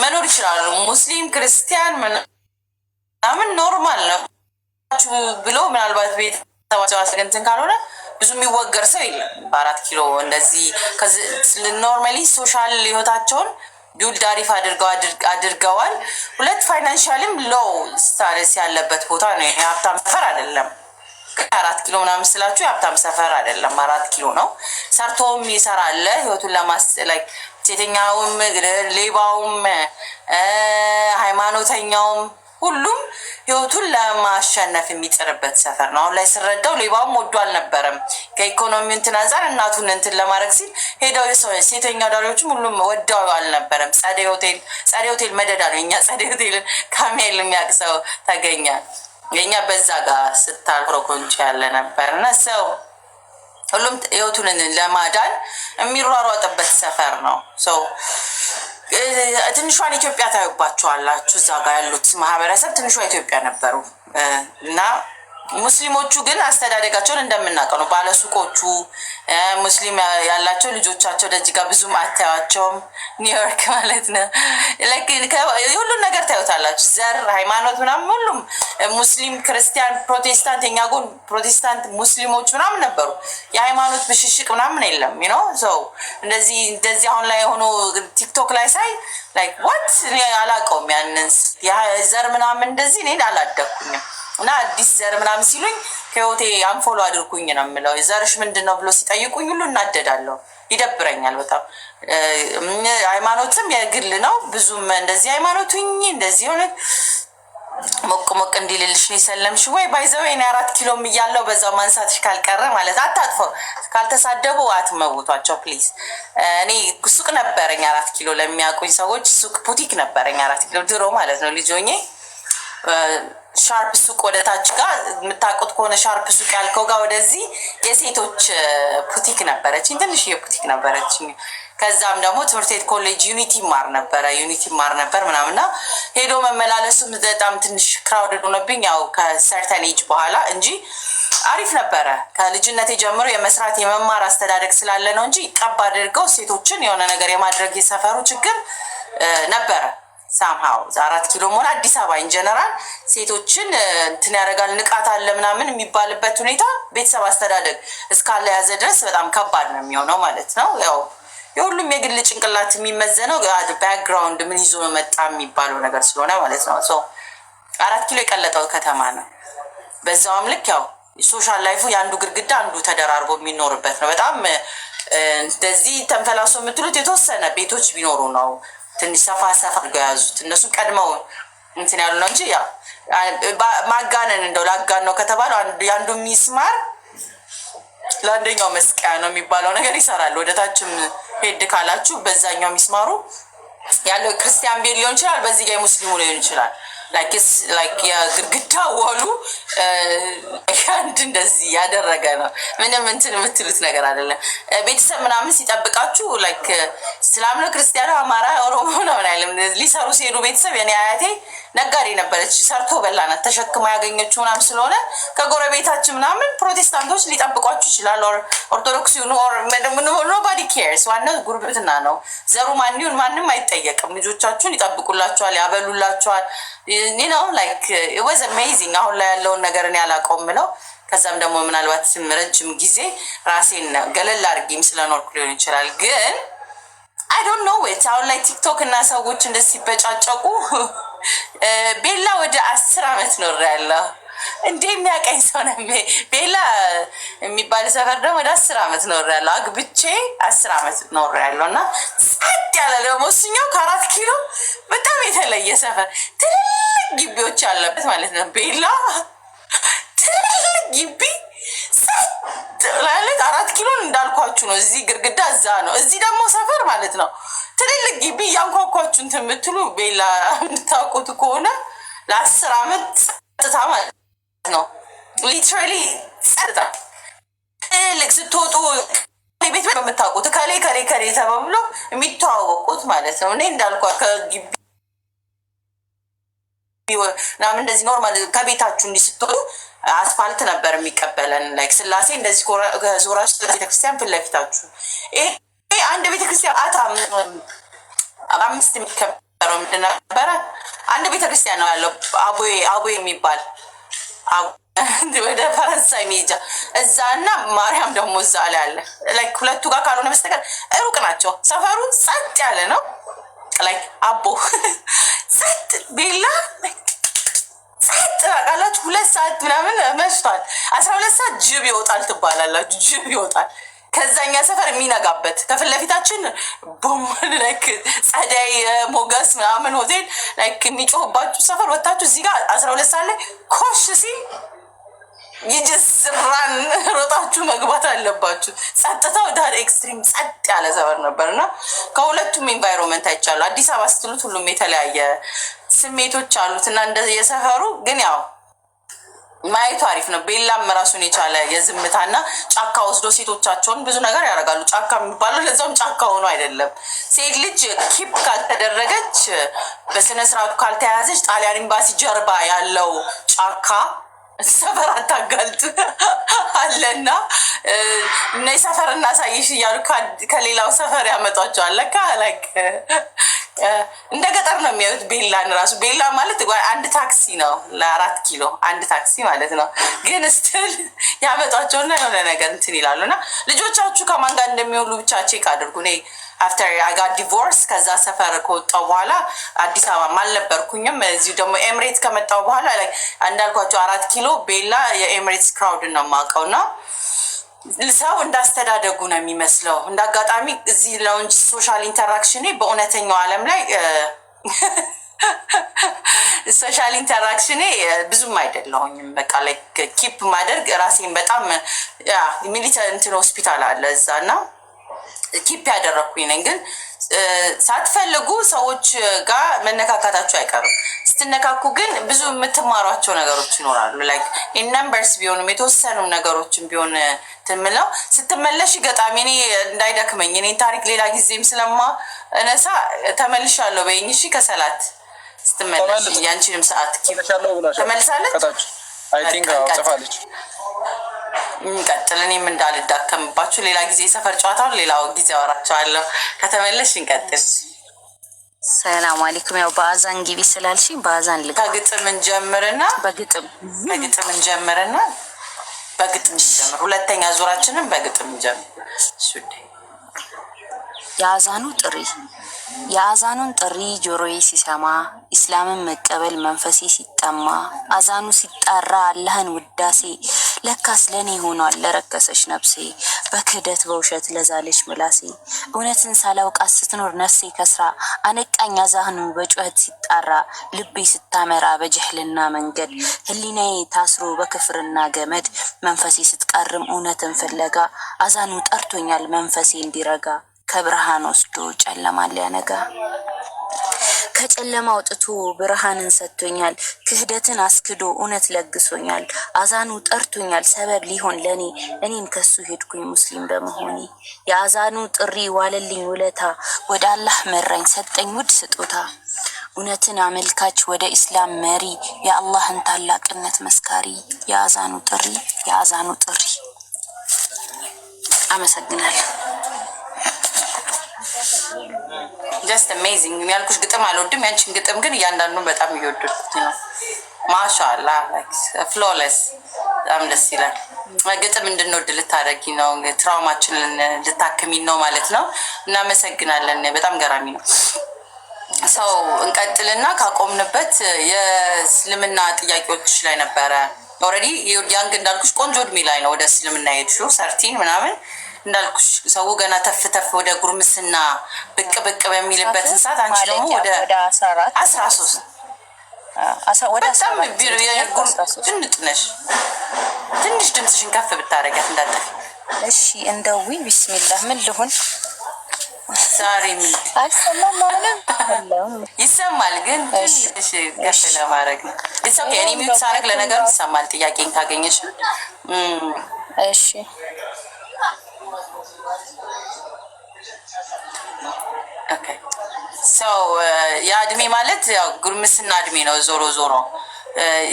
መኖር ይችላሉ። ሙስሊም ክርስቲያን ምናምን ኖርማል ነው ብሎ ምናልባት ቤተሰባቸው አስገንትን ካልሆነ ብዙ የሚወገር ሰው የለም በ4 ኪሎ እንደዚህ። ኖርማሊ ሶሻል ህይወታቸውን ቢውልድ አሪፍ አድርገዋል። ሁለት ፋይናንሻልም ሎው ስታተስ ያለበት ቦታ ነው። የሀብታም ሰፈር አይደለም። 4 ኪሎ ምናምን ስላችሁ የሀብታም ሰፈር አይደለም፣ 4 ኪሎ ነው። ሰርቶም ይሰራል ህይወቱን ላይ ሴተኛውም፣ ሌባውም፣ ሃይማኖተኛውም ሁሉም ህይወቱን ለማሸነፍ የሚጥርበት ሰፈር ነው። አሁን ላይ ስረዳው ሌባውም ወዶ አልነበረም። ከኢኮኖሚ እንትን አንጻር እናቱን እንትን ለማድረግ ሲል ሄደው ሴተኛ ዳሪዎችም ሁሉም ወደው አልነበረም። ጸደይ ሆቴል መደዳ ነው። የኛ ጸደይ ሆቴልን ካሜል የሚያውቅ ሰው ተገኘ። የኛ በዛ ጋር ስታልኮረኮንች ያለ ነበር እና ሰው ሁሉም ህይወቱን ለማዳን የሚሯሯጥበት ሰፈር ነው። ሰው ትንሿን ኢትዮጵያ ታዩባቸዋላችሁ። እዛ ጋር ያሉት ማህበረሰብ ትንሿ ኢትዮጵያ ነበሩ እና ሙስሊሞቹ ግን አስተዳደጋቸውን እንደምናውቀው ነው። ባለሱቆቹ ሙስሊም ያላቸው ልጆቻቸው ደጅ ጋር ብዙም አታያቸውም። ኒውዮርክ ማለት ነው። ሁሉን ነገር ታዩታላችሁ። ዘር፣ ሃይማኖት ምናምን ሁሉም ሙስሊም፣ ክርስቲያን፣ ፕሮቴስታንት የኛ ጎን ፕሮቴስታንት ሙስሊሞች ምናምን ነበሩ። የሃይማኖት ብሽሽቅ ምናምን የለም። ነው ሰው እንደዚህ አሁን ላይ የሆኑ ቲክቶክ ላይ ሳይ ላይክ ዋት አላውቀውም። ያንን ዘር ምናምን እንደዚህ እኔ አላደኩኝም እና አዲስ ዘር ምናምን ሲሉኝ ከህይወቴ አንፎሎ አድርጉኝ ነው የምለው። ዘርሽ ምንድን ነው ብሎ ሲጠይቁኝ ሁሉ እናደዳለሁ፣ ይደብረኛል በጣም። ሃይማኖትም የግል ነው። ብዙም እንደዚህ ሃይማኖቱኝ እንደዚህ ሆነ ሞቅ እንዲልልሽ ነው የሰለምሽ ወይ ባይዘው እኔ 4 ኪሎም እያለው በዛው ማንሳትሽ ካልቀረ ማለት አታጥፈው፣ ካልተሳደቡ አትመውቷቸው ፕሊዝ። እኔ ሱቅ ነበረኝ 4 ኪሎ ለሚያውቁኝ ሰዎች ሱቅ ቡቲክ ነበረኝ 4 ኪሎ ድሮ ማለት ነው ልጅ ሆኜ። ሻርፕ ሱቅ ወደ ታች ጋር የምታውቁት ከሆነ ሻርፕ ሱቅ ያልከው ጋር ወደዚህ የሴቶች ቡቲክ ነበረችኝ፣ ትንሽ የቡቲክ ነበረችኝ። ከዛም ደግሞ ትምህርት ቤት ኮሌጅ ዩኒቲ ማር ነበር ምናምና ሄዶ መመላለሱም በጣም ትንሽ ክራውድድ ሆነብኝ፣ ያው ከሰርተን ኤጅ በኋላ እንጂ አሪፍ ነበረ። ከልጅነቴ ጀምሮ የመስራት የመማር አስተዳደግ ስላለ ነው እንጂ ቀብ አድርገው ሴቶችን የሆነ ነገር የማድረግ የሰፈሩ ችግር ነበረ። ሳምሃው 4 ኪሎ ሆነ አዲስ አበባ ኢንጀነራል ሴቶችን እንትን ያደርጋል ንቃት አለ ምናምን የሚባልበት ሁኔታ ቤተሰብ አስተዳደግ እስካለ ያዘ ድረስ በጣም ከባድ ነው የሚሆነው ማለት ነው። ያው የሁሉም የግል ጭንቅላት የሚመዘነው ባክግራውንድ ምን ይዞ መጣ የሚባለው ነገር ስለሆነ ማለት ነው። 4 ኪሎ የቀለጠው ከተማ ነው። በዛውም ልክ ያው ሶሻል ላይፉ የአንዱ ግድግዳ አንዱ ተደራርቦ የሚኖርበት ነው። በጣም እንደዚህ ተንፈላሶ የምትሉት የተወሰነ ቤቶች ቢኖሩ ነው ትንሽ ሰፋ አድርገው ያዙት። እነሱ ቀድመው እንትን ያሉ ነው እንጂ ያው ማጋነን እንደው ላጋን ነው ከተባለ አንዱ ሚስማር ለአንደኛው መስቀያ ነው የሚባለው ነገር ይሰራል። ወደታችም ሄድ ካላችሁ በዛኛው ሚስማሩ ያለው ክርስቲያን ቤት ሊሆን ይችላል፣ በዚህ ጋር ሙስሊሙ ሊሆን ይችላል። ላይክ የግድግዳ ወሉ አንድ እንደዚህ ያደረገ ነው። ምንም እንትን የምትሉት ነገር አይደለም። ቤተሰብ ምናምን ሲጠብቃችሁ ላይክ እስላም ነው ክርስቲያኑ አማራ ኦሮሞ ነው አይደለም። ሊሰሩ ሲሄዱ ቤተሰብ የኔ አያቴ ነጋዴ ነበረች፣ ሰርቶ በላናት ተሸክማ ያገኘችው ምናምን ስለሆነ ከጎረቤታችን ምናምን ፕሮቴስታንቶች ሊጠብቋችሁ ይችላል። ኦርቶዶክስ ዩ ኦር ኖባዲ ኬርስ። ዋናው ጉርብትና ነው። ዘሩ ማንኙን ማንም አይጠየቅም። ልጆቻችሁን ይጠብቁላችኋል፣ ያበሉላችኋል። you know like it was amazing። አሁን ላይ ያለውን ነገር እኔ አላውቀውም ብለው ከዛም ደግሞ ምናልባት ረጅም ጊዜ ራሴን ገለል አድርጌም ስለኖርኩ ሊሆን ይችላል። ግን አይ ዶንት ኖ ኢት አሁን ላይ ቲክቶክ እና ሰዎች እንደዚህ ሲበጫጨቁ ቤላ ወደ 10 ዓመት ኖሬያለሁ። እንዴ የሚያቀኝ ሰው ነው። ቤላ የሚባል ሰፈር ደግሞ ወደ 10 ዓመት ኖሬያለሁ። አግብቼ 10 ዓመት ኖሬያለሁ። እና ጸጥ ያለ ደግሞ እሱኛው ከ4 ኪሎ በጣም የተለየ ሰፈር ትልልቅ ግቢዎች ያለበት ማለት ነው። ቤላ ትልልቅ ግቢ ላለት 4 ኪሎን እንዳልኳችሁ ነው። እዚህ ግርግዳ እዛ ነው። እዚህ ደግሞ ሰፈር ማለት ነው ትልልቅ ግቢ እያንኳኳችሁ እንትን የምትሉ ቤላ እንድታውቁት ከሆነ ለ10 ዓመት ጸጥታ ማለት ነው። ሊትራሊ ጸጥታ። ትልቅ ስትወጡ ቤት በምታውቁት ከሌ ከሌ ከሌ ተባብሎ የሚተዋወቁት ማለት ነው። እኔ እንዳልኳ ከግቢ ምናምን እንደዚህ ኖርማል ከቤታችሁ እንዲህ ስትወጡ አስፋልት ነበር የሚቀበለን። ላይክ ስላሴ እንደዚህ ዞራችሁ ቤተክርስቲያን ፊት ለፊታችሁ ይሄ አንድ ቤተክርስቲያን 5 የሚከበረው ምንድን ነበረ? አንድ ቤተክርስቲያን ነው ያለው አቦ የሚባል ወደ ፈረንሳይ ሜጃ እዛ እና ማርያም ደግሞ እዛ ላይ አለ። ላይክ ሁለቱ ጋር ካልሆነ በስተቀር ሩቅ ናቸው። ሰፈሩ ጸጥ ያለ ነው። ላይክ አቦ ጸጥ ቤላ ጸጥ ታውቃላችሁ። 2 ሰዓት ምናምን መሽቷል። 12 ሰዓት ጅብ ይወጣል ትባላላችሁ። ጅብ ይወጣል ከዛኛ ሰፈር የሚነጋበት ከፊት ለፊታችን ቦምል ላይክ ጸዳይ ሞገስ ምናምን ሆቴል ላይክ የሚጮህባችሁ ሰፈር ወታችሁ እዚህ ጋር 12 ሰዓት ላይ ኮሽ ሲል ይጅስራን ሮጣችሁ መግባት አለባችሁ። ጸጥታው ዳር ኤክስትሪም ጸጥ ያለ ሰፈር ነበርና ከሁለቱም ኢንቫይሮንመንት አይቻሉ። አዲስ አበባ ስትሉት ሁሉም የተለያየ ስሜቶች አሉት እና እንደዚህ የሰፈሩ ግን ያው ማየቱ አሪፍ ነው። ቤላም ራሱን የቻለ የዝምታና ጫካ ወስዶ ሴቶቻቸውን ብዙ ነገር ያደርጋሉ። ጫካ የሚባለው ለዛውም ጫካ ሆኖ አይደለም። ሴት ልጅ ኪፕ ካልተደረገች በስነስርዓቱ ካልተያዘች ጣሊያን ኤምባሲ ጀርባ ያለው ጫካ ሰፈር አታጋልጥ አለና እነ ሰፈር እናሳይሽ እያሉ ከሌላው ሰፈር ያመጧቸዋል። ለካ ላይክ እንደ ገጠር ነው የሚያዩት ቤላን ራሱ። ቤላ ማለት አንድ ታክሲ ነው ለ4 ኪሎ አንድ ታክሲ ማለት ነው። ግን ስትል ያመጧቸውና የሆነ ነገር እንትን ይላሉ። እና ልጆቻችሁ ከማን ጋር እንደሚውሉ ብቻ ቼክ አድርጉ። እኔ አፍተር አይ ጋት ዲቮርስ ከዛ ሰፈር ከወጣሁ በኋላ አዲስ አበባ አልነበርኩኝም። እዚሁ ደግሞ ኤምሬት ከመጣሁ በኋላ ላይ እንዳልኳቸው 4 ኪሎ ቤላ የኤምሬትስ ክራውድ ነው የማውቀው። እና ሰው እንዳስተዳደጉ ነው የሚመስለው። እንዳጋጣሚ እዚህ ነው እንጂ ሶሻል ኢንተራክሽን በእውነተኛው ዓለም ላይ ሶሻል ኢንተራክሽን ብዙም አይደለሁኝም። በቃ ላይ ኪፕ ማደርግ ራሴን በጣም ሚሊተሪ እንትን ሆስፒታል አለ እዛ እና ኪፕ ያደረኩኝ ነኝ። ግን ሳትፈልጉ ሰዎች ጋር መነካካታችሁ አይቀርም። ስትነካኩ ግን ብዙ የምትማሯቸው ነገሮች ይኖራሉ። ላይክ ኢን ነምበርስ ቢሆንም የተወሰኑ ነገሮችን ቢሆን ትምለው ስትመለሽ ገጣሚ እኔ እንዳይደክመኝ እኔ ታሪክ ሌላ ጊዜም ስለማ እነሳ ተመልሻለሁ በይኝ። እሺ ከሰላት ስትመለሽ ያንቺንም ሰዓት ኪፕ ተመልሳለች። አይ ቲንክ ጽፋለች። እንቀጥል። እኔም እንዳልዳከምባችሁ ሌላ ጊዜ ሰፈር ጨዋታውን ሌላው ጊዜ አወራቸዋለሁ። ከተመለሽ እንቀጥል። ሰላም አለይኩም። ያው በአዛን ግቢ ስላልሽኝ በአዛን ልክ ከግጥም እንጀምርና በግጥም እንጀምር። ሁለተኛ ዙራችንን በግጥም እንጀምር። ሱዴ የአዛኑን ጥሪ ጆሮዬ ሲሰማ ኢስላምን መቀበል መንፈሴ ሲጠማ አዛኑ ሲጣራ አላህን ውዳሴ ለካስ ለኔ ሆኗል ለረከሰች ነፍሴ በክህደት በውሸት ለዛለች ምላሴ እውነትን ሳላውቃት ስትኖር ነፍሴ ከስራ አነቃኝ አዛኑ በጩኸት ሲጣራ ልቤ ስታመራ በጀህልና መንገድ ህሊናዬ ታስሮ በክፍርና ገመድ መንፈሴ ስትቃርም እውነትን ፍለጋ አዛኑ ጠርቶኛል መንፈሴ እንዲረጋ ከብርሃን ወስዶ ጨለማ ሊያነጋ ከጨለማ አውጥቶ ብርሃንን ሰጥቶኛል ክህደትን አስክዶ እውነት ለግሶኛል አዛኑ ጠርቶኛል ሰበብ ሊሆን ለኔ እኔን ከሱ ሄድኩኝ ሙስሊም በመሆኔ የአዛኑ ጥሪ ዋለልኝ ውለታ ወደ አላህ መራኝ ሰጠኝ ውድ ስጦታ እውነትን አመልካች ወደ ኢስላም መሪ የአላህን ታላቅነት መስካሪ የአዛኑ ጥሪ አመሰግናለሁ። ጀስት አሜዚንግ ያልኩሽ ግጥም አልወድም። ያንቺን ግጥም ግን እያንዳንዱን በጣም እየወደድኩት ነው። ማሻአላ ፍሎለስ በጣም ደስ ይላል። ግጥም እንድንወድ ልታደርጊ ነው፣ ትራውማችንን ልታክሚን ነው ማለት ነው። እናመሰግናለን። በጣም ገራሚ ነው። ሰው እንቀጥልና ካቆምንበት የእስልምና ጥያቄዎች ላይ ነበረ። ኦልሬዲ ያንግ እንዳልኩሽ ቆንጆ እድሜ ላይ ነው ወደ እስልምና ሄድሽው ሰርቲን ምናምን እንዳልኩሽ ሰው ገና ተፍ ተፍ ወደ ጉርምስና ብቅ ብቅ በሚልበትን ሰዓት አንቺ ደግሞ ወደ 13 ትንጥ ነሽ። ትንሽ ድምፅሽን ከፍ ብታረጊያት እንዳጠፊ። እሺ እንደው ቢስሚላህ ምን ልሁን ዛሬ ምን አይሰማም ማለት ይሰማል፣ ግን ትንሽ ከፍ ለማድረግ ነው። ኢትስ ኦኬ። እኔ ሚውት ሳረግ ለነገሩ ይሰማል። ጥያቄን ካገኘሽ እሺ። ኦኬ ሰው ያ እድሜ ማለት ያው ጉርምስና እድሜ ነው። ዞሮ ዞሮ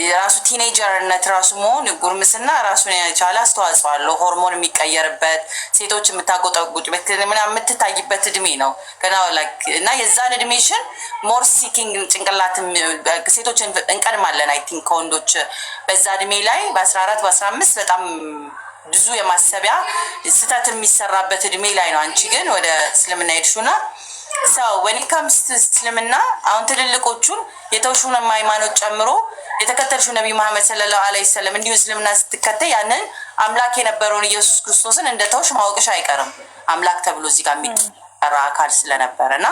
የራሱ ቲኔጀርነት ራሱ መሆን ጉርምስና ራሱን የቻለ አስተዋጽኦ አለው። ሆርሞን የሚቀየርበት ሴቶች የምታጎጠጉጭበት ምናምን የምትታይበት እድሜ ነው ገና እና የዛን እድሜሽን ሞር ሲኪንግ ጭንቅላት ሴቶችን እንቀድማለን አይ ቲንክ ከወንዶች በዛ እድሜ ላይ በ14 በ15 በጣም ብዙ የማሰቢያ ስህተት የሚሰራበት እድሜ ላይ ነው። አንቺ ግን ወደ እስልምና ሄድሹና ሰው when it comes to እስልምና አሁን ትልልቆቹን የተውሹን ሃይማኖት ጨምሮ የተከተልሽው ነብይ መሐመድ ሰለላሁ ዐለይሂ ወሰለም እንዲሁ እስልምና ስትከተይ ያንን አምላክ የነበረውን ኢየሱስ ክርስቶስን እንደተውሽ ማወቅሽ አይቀርም። አምላክ ተብሎ እዚህ ጋር የሚጠራ አካል ስለነበረና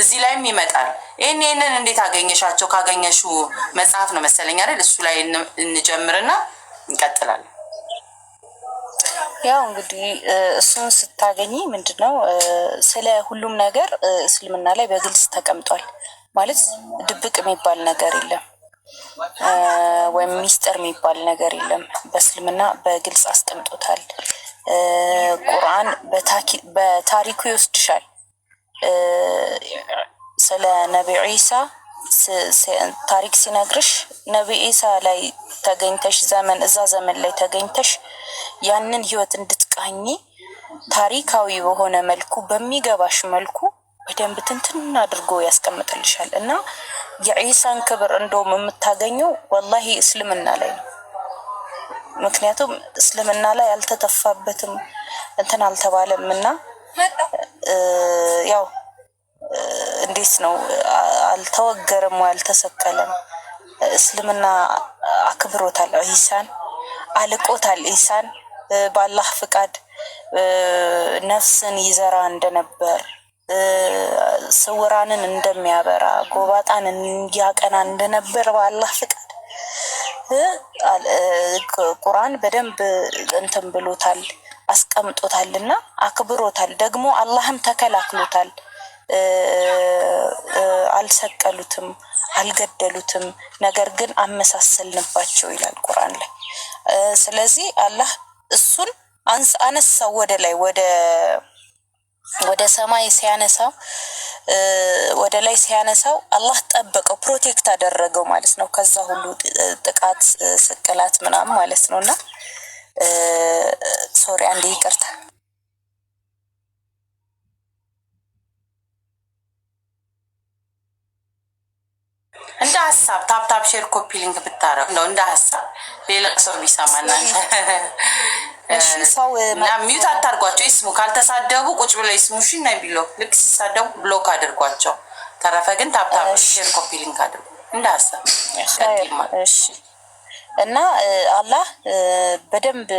እዚህ ላይም ይመጣል። ይሄንን እንዴት አገኘሻቸው? ካገኘሹ መጽሐፍ ነው መሰለኝ አይደል? እሱ ላይ እንጀምርና እንቀጥላለን። ያው እንግዲህ እሱን ስታገኚ ምንድነው ስለ ሁሉም ነገር እስልምና ላይ በግልጽ ተቀምጧል። ማለት ድብቅ የሚባል ነገር የለም፣ ወይም ሚስጥር የሚባል ነገር የለም። በእስልምና በግልጽ አስቀምጦታል። ቁርአን በታሪኩ ይወስድሻል። ስለ ነብዩ ኢሳ ታሪክ ሲነግርሽ ነብዩ ኢሳ ላይ ተገኝተሽ እዛ ዘመን ላይ ተገኝተሽ ያንን ህይወት እንድትቃኝ ታሪካዊ በሆነ መልኩ በሚገባሽ መልኩ በደንብ ትንትን አድርጎ ያስቀምጥልሻል። እና የኢሳን ክብር እንደውም የምታገኘው ወላሂ እስልምና ላይ ነው። ምክንያቱም እስልምና ላይ አልተተፋበትም እንትን አልተባለም። እና ያው እንዴት ነው አልተወገረም ወይ አልተሰቀለም። እስልምና አክብሮታል፣ ኢሳን አልቆታል። ኢሳን በአላህ ፍቃድ ነፍስን ይዘራ እንደነበር፣ ስውራንን እንደሚያበራ፣ ጎባጣን እንዲያቀና እንደነበር በአላህ ፍቃድ ቁርአን በደንብ እንትን ብሎታል፣ አስቀምጦታልና አክብሮታል። ደግሞ አላህም ተከላክሎታል። አልሰቀሉትም፣ አልገደሉትም፣ ነገር ግን አመሳሰልንባቸው ይላል ቁርአን ላይ። ስለዚህ አላህ እሱን አነሳው ወደ ላይ ወደ ሰማይ ሲያነሳው ወደ ላይ ሲያነሳው አላህ ጠበቀው፣ ፕሮቴክት አደረገው ማለት ነው ከዛ ሁሉ ጥቃት፣ ስቅላት ምናምን ማለት ነውና ሶሪ አንዴ ይቅርታ። እንደ ሀሳብ ታፕታፕ ሼር ኮፒ ሊንክ ብታረግ ነው እንደ ሀሳብ ሌላ ሰው ቢሰማና እና ሚዩት አታርጓቸው። ይስሙ፣ ካልተሳደቡ ቁጭ ብለው ይስሙ። እሺ እና ቢሎክ ልክ ሲሳደቡ ብሎክ አድርጓቸው። ተረፈ ግን ታፕታፕ ሼር ኮፒ ሊንክ አድርጉ እንደ ሀሳብ። እሺ እና አላህ በደንብ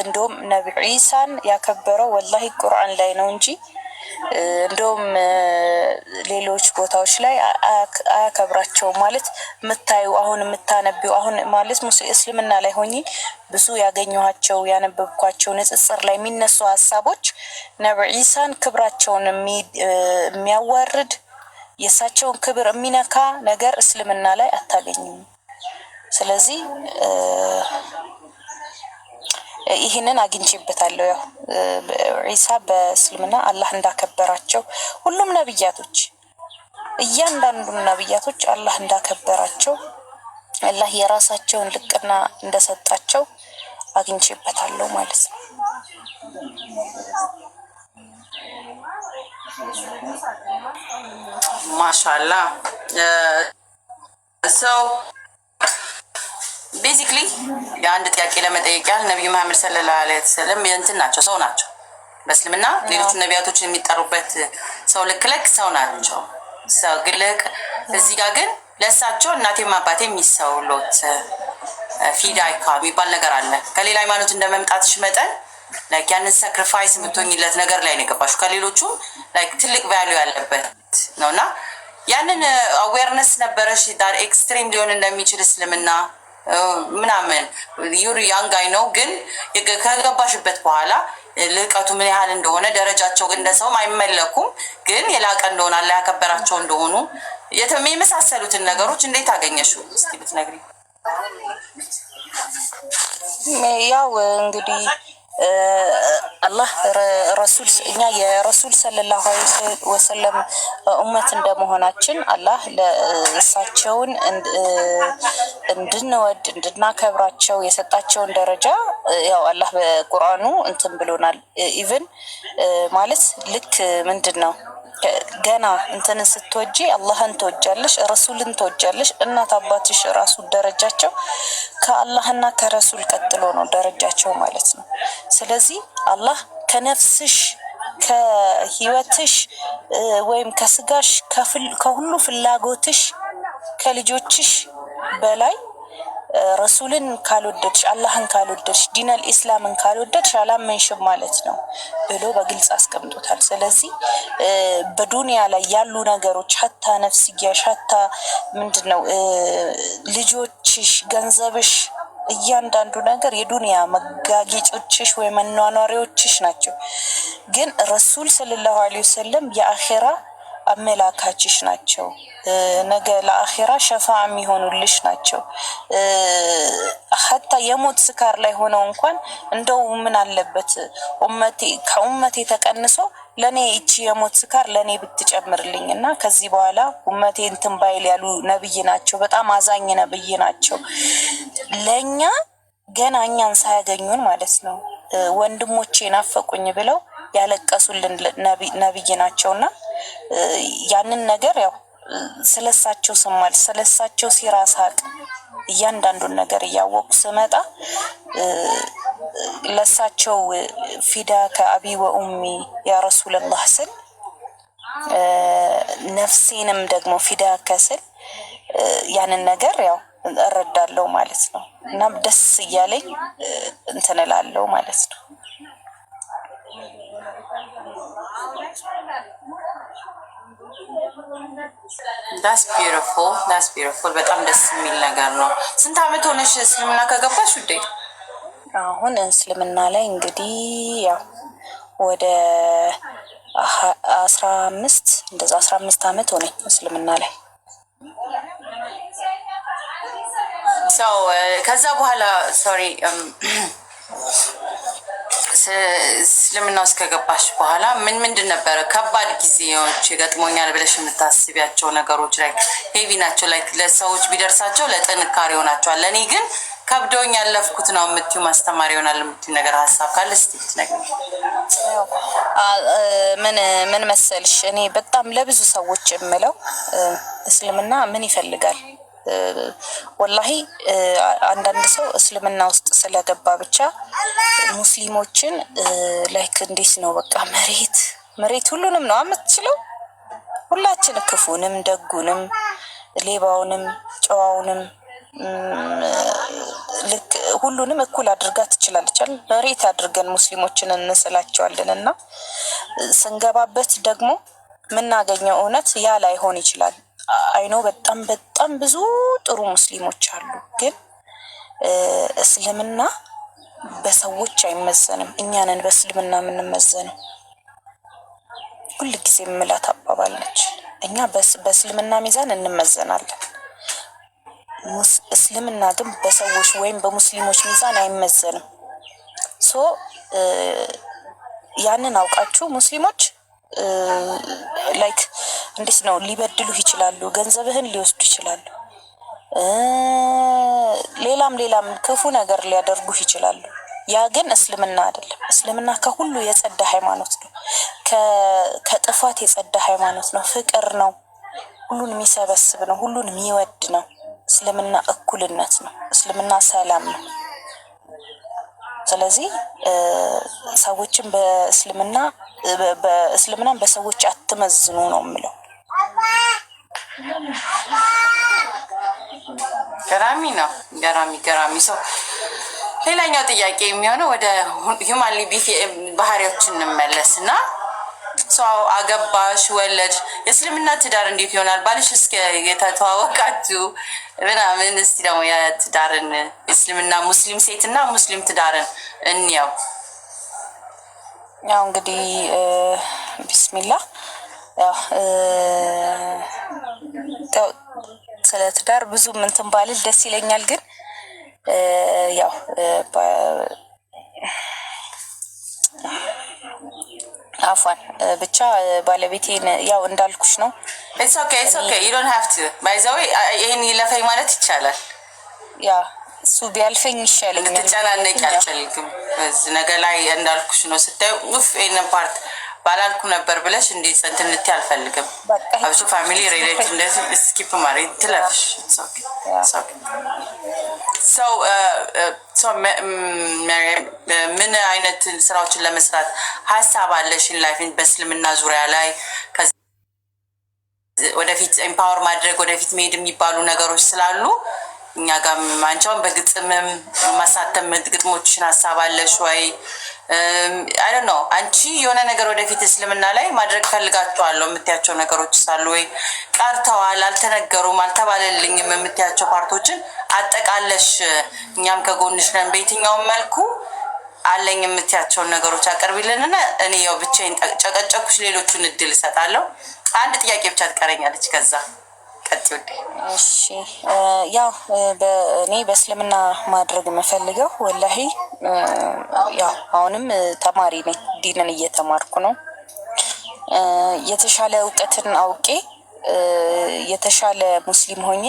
እንደውም ነብዩ ኢሳን ያከበረው ወላሂ ቁርአን ላይ ነው እንጂ እንደውም ሌሎች ቦታዎች ላይ አያከብራቸውም። ማለት የምታዩ አሁን የምታነቢው አሁን ማለት እስልምና ላይ ሆኜ ብዙ ያገኘኋቸው ያነበብኳቸው ንጽጽር ላይ የሚነሱ ሀሳቦች ነብዩ ኢሳን ክብራቸውን የሚያዋርድ የእሳቸውን ክብር የሚነካ ነገር እስልምና ላይ አታገኝም። ስለዚህ ይህንን አግኝቼበታለሁ። ያው ኢሳ በእስልምና አላህ እንዳከበራቸው ሁሉም ነብያቶች እያንዳንዱን ነብያቶች አላህ እንዳከበራቸው አላህ የራሳቸውን ልቅና እንደሰጣቸው አግኝቼበታለሁ ማለት ነው። ማሻላ ሰው ቤዚክሊ የአንድ ጥያቄ ለመጠየቅ ያህል ነቢዩ መሐመድ ሰለላሁ ዐለይሂ ወሰለም እንትን ናቸው፣ ሰው ናቸው። በእስልምና ሌሎቹ ነቢያቶችን የሚጠሩበት ሰው ልክለክ ሰው ናቸው። ሰው ግልቅ እዚህ ጋር ግን ለእሳቸው እናቴም አባቴ የሚሰውሎት ፊዳይካ የሚባል ነገር አለ። ከሌላ ሃይማኖት እንደመምጣትሽ መጠን ላይክ ያንን ሳክሪፋይስ የምትሆኝለት ነገር ላይ ነው የገባሽው። ከሌሎቹም ላይክ ትልቅ ቫልዩ ያለበት ነውና ያንን አዌርነስ ነበረሽ ዳር ኤክስትሪም ሊሆን እንደሚችል እስልምና ምናምን ዩሪ ያንጋይ ነው። ግን ከገባሽበት በኋላ ልቀቱ ምን ያህል እንደሆነ ደረጃቸው እንደ ሰውም አይመለኩም፣ ግን የላቀ እንደሆነ አላህ ያከበራቸው እንደሆኑ የመሳሰሉትን ነገሮች እንዴት አገኘሽው? እስቲ ብትነግሪ። ያው እንግዲህ አላህ ረሱል እኛ የረሱል ሰለላሁ ዐለይሂ ወሰለም ኡመት እንደመሆናችን አላህ ለእሳቸውን እንድንወድ እንድናከብራቸው የሰጣቸውን ደረጃ ያው አላህ በቁርአኑ እንትን ብሎናል። ኢቭን ማለት ልክ ምንድን ነው ገና እንትንን ስትወጂ አላህን ትወጃለሽ፣ ረሱልን ትወጃለሽ። እናት አባትሽ ራሱ ደረጃቸው ከአላህና ከረሱል ቀጥሎ ነው ደረጃቸው ማለት ነው። ስለዚህ አላህ ከነፍስሽ ከህይወትሽ ወይም ከስጋሽ ከሁሉ ፍላጎትሽ ከልጆችሽ በላይ ረሱልን ካልወደድሽ አላህን ካልወደድሽ ዲነል ኢስላምን ካልወደድሽ አላመንሽም ማለት ነው ብሎ በግልጽ አስቀምጦታል። ስለዚህ በዱንያ ላይ ያሉ ነገሮች ሀታ ነፍስያሽ ሀታ ምንድነው ልጆችሽ፣ ገንዘብሽ፣ እያንዳንዱ ነገር የዱንያ መጋጌጮችሽ ወይ መኗኗሪዎችሽ ናቸው። ግን ረሱል ሰለላሁ ዐለይሂ ወሰለም የአኺራ አመላካችሽ ናቸው። ነገ ለአኺራ ሸፋ የሚሆኑልሽ ናቸው። ሀታ የሞት ስካር ላይ ሆነው እንኳን እንደው ምን አለበት ከኡመቴ ተቀንሶ ለኔ እቺ የሞት ስካር ለኔ ብትጨምርልኝ እና ከዚህ በኋላ ኡመቴ እንትን ባይል ያሉ ነብይ ናቸው። በጣም አዛኝ ነብይ ናቸው። ለኛ ገና እኛን ሳያገኙን ማለት ነው ወንድሞቼ ናፈቁኝ ብለው ያለቀሱልን ነብይ ናቸውና ያንን ነገር ያው ስለሳቸው ስማል ስለሳቸው ሲራሳቅ እያንዳንዱን ነገር እያወቁ ስመጣ ለሳቸው ፊዳ ከአቢ ወኡሚ ያ ረሱላህ ስል ነፍሴንም ደግሞ ፊዳ ከስል ያንን ነገር ያው እረዳለሁ ማለት ነው። እና ደስ እያለኝ እንትን እላለሁ ማለት ነው። ዳስ ቢዩቲፉል በጣም ደስ የሚል ነገር ነው። ስንት አመት ሆነሽ እስልምና ከገባሽ ውዴ? አሁን እስልምና ላይ እንግዲህ ያው ወደ 15 እንደዛ 15 አመት ሆነኝ እስልምና ላይ። ሰው ከዛ በኋላ ሶሪ እስልምና ውስጥ ከገባሽ በኋላ ምንድን ነበረ ከባድ ጊዜዎች ገጥሞኛል ብለሽ የምታስቢያቸው ነገሮች ላይ ሄቪ ናቸው? ላይ ለሰዎች ቢደርሳቸው ለጥንካሬ ሆናቸዋል። ለእኔ ግን ከብዶኝ ያለፍኩት ነው የምትይው ማስተማሪ ይሆናል የምትይው ነገር ሀሳብ ካለ እስቲ ትነግሪኝ። ምን መሰልሽ እኔ በጣም ለብዙ ሰዎች የምለው እስልምና ምን ይፈልጋል ወላሂ አንዳንድ ሰው እስልምና ውስጥ ስለገባ ብቻ ሙስሊሞችን ላይክ እንዴት ነው በቃ መሬት ሁሉንም ነው የምትችለው። ሁላችን ክፉንም ደጉንም ሌባውንም ጨዋውንም ልክ ሁሉንም እኩል አድርጋ ትችላለች። መሬት አድርገን ሙስሊሞችን እንስላቸዋለን እና ስንገባበት ደግሞ የምናገኘው እውነት ያ ላይሆን ይችላል። አይኖ በጣም ብዙ ጥሩ ሙስሊሞች አሉ። ግን እስልምና በሰዎች አይመዘንም። እኛንን በእስልምና የምንመዘነው። ሁል ጊዜ የምላት አባባል ነች። እኛ በእስልምና ሚዛን እንመዘናለን። እስልምና ግን በሰዎች ወይም በሙስሊሞች ሚዛን አይመዘንም። ሶ ያንን አውቃችሁ ሙስሊሞች ላይክ እንዴት ነው ሊበድሉህ ይችላሉ፣ ገንዘብህን ሊወስዱ ይችላሉ፣ ሌላም ክፉ ነገር ሊያደርጉህ ይችላሉ። ያ ግን እስልምና አይደለም። እስልምና ከሁሉ የጸዳ ሃይማኖት ነው። ከጥፋት የጸዳ ሃይማኖት ነው። ፍቅር ነው። ሁሉን የሚሰበስብ ነው። ሁሉን የሚወድ ነው። እስልምና እኩልነት ነው። እስልምና ሰላም ነው። ስለዚህ ሰዎችን በእስልምናን በሰዎች አትመዝኑ ነው የምለው። ገራሚ ነው። ገራሚ ሰው። ሌላኛው ጥያቄ የሚሆነው ወደ ሂውማን ባህሪዎች እንመለስ እና ሰው አገባሽ፣ ወለድ፣ የእስልምና ትዳር እንዴት ይሆናል? ባልሽ እስከ የተተዋወቃችሁ ምናምን እስቲ ደግሞ የትዳርን የእስልምና ሙስሊም ሴት እና ሙስሊም ትዳርን እንየው። ያው እንግዲህ ቢስሚላህ ያው ስለ ትዳር ብዙ እንትን ባልል ደስ ይለኛል። ግን ያው አፏን ብቻ ባለቤቴን ያው እንዳልኩሽ ነው። ኢትስ ኦኬ ዩ ዶንት ሃቭ ቱ ባይ ዘ ዌይ ይሄን ይለፈኝ ማለት ይቻላል። ያ እሱ ቢያልፈኝ ይሻለኛል። ልትጨናነቂ አልፈልግም። በዚህ ነገር ላይ እንዳልኩሽ ነው። ስታዩ ይሄን ፓርት ባላልኩ ነበር ብለሽ እንዴት እንትን አልፈልግም። አብሶ ፋሚሊ ሪሌት እንደዚህ ስኪፕ ማድረግ ትለፍሽ። ኢትስ ኦኬ ምን አይነት ስራዎችን ለመስራት ሀሳብ አለሽ? ላይፍን በእስልምና ዙሪያ ላይ ወደፊት ኤምፓወር ማድረግ ወደፊት መሄድ የሚባሉ ነገሮች ስላሉ እኛ ጋር አንቻውን በግጥምም ማሳተም ግጥሞችን ሀሳብ አለሽ ወይ? አይ ዶንት ኖ አንቺ የሆነ ነገር ወደፊት እስልምና ላይ ማድረግ ፈልጋቸዋለሁ የምትያቸው ነገሮች ሳሉ ወይ ቀርተዋል፣ አልተነገሩም፣ አልተባለልኝም የምትያቸው ፓርቶችን አጠቃለሽ እኛም ከጎንሽ ነን በየትኛውም መልኩ አለኝ የምትያቸውን ነገሮች አቀርቢልንና እኔ ያው ብቻዬን ጨቀጨኩሽ፣ ሌሎቹን እድል እሰጣለሁ። አንድ ጥያቄ ብቻ ትቀረኛለች። ከዛ እሺ ያው እኔ በእስልምና ማድረግ የምፈልገው ወላሂ ያው አሁንም ተማሪ ነኝ፣ ዲንን እየተማርኩ ነው። የተሻለ እውቀትን አውቄ የተሻለ ሙስሊም ሆኜ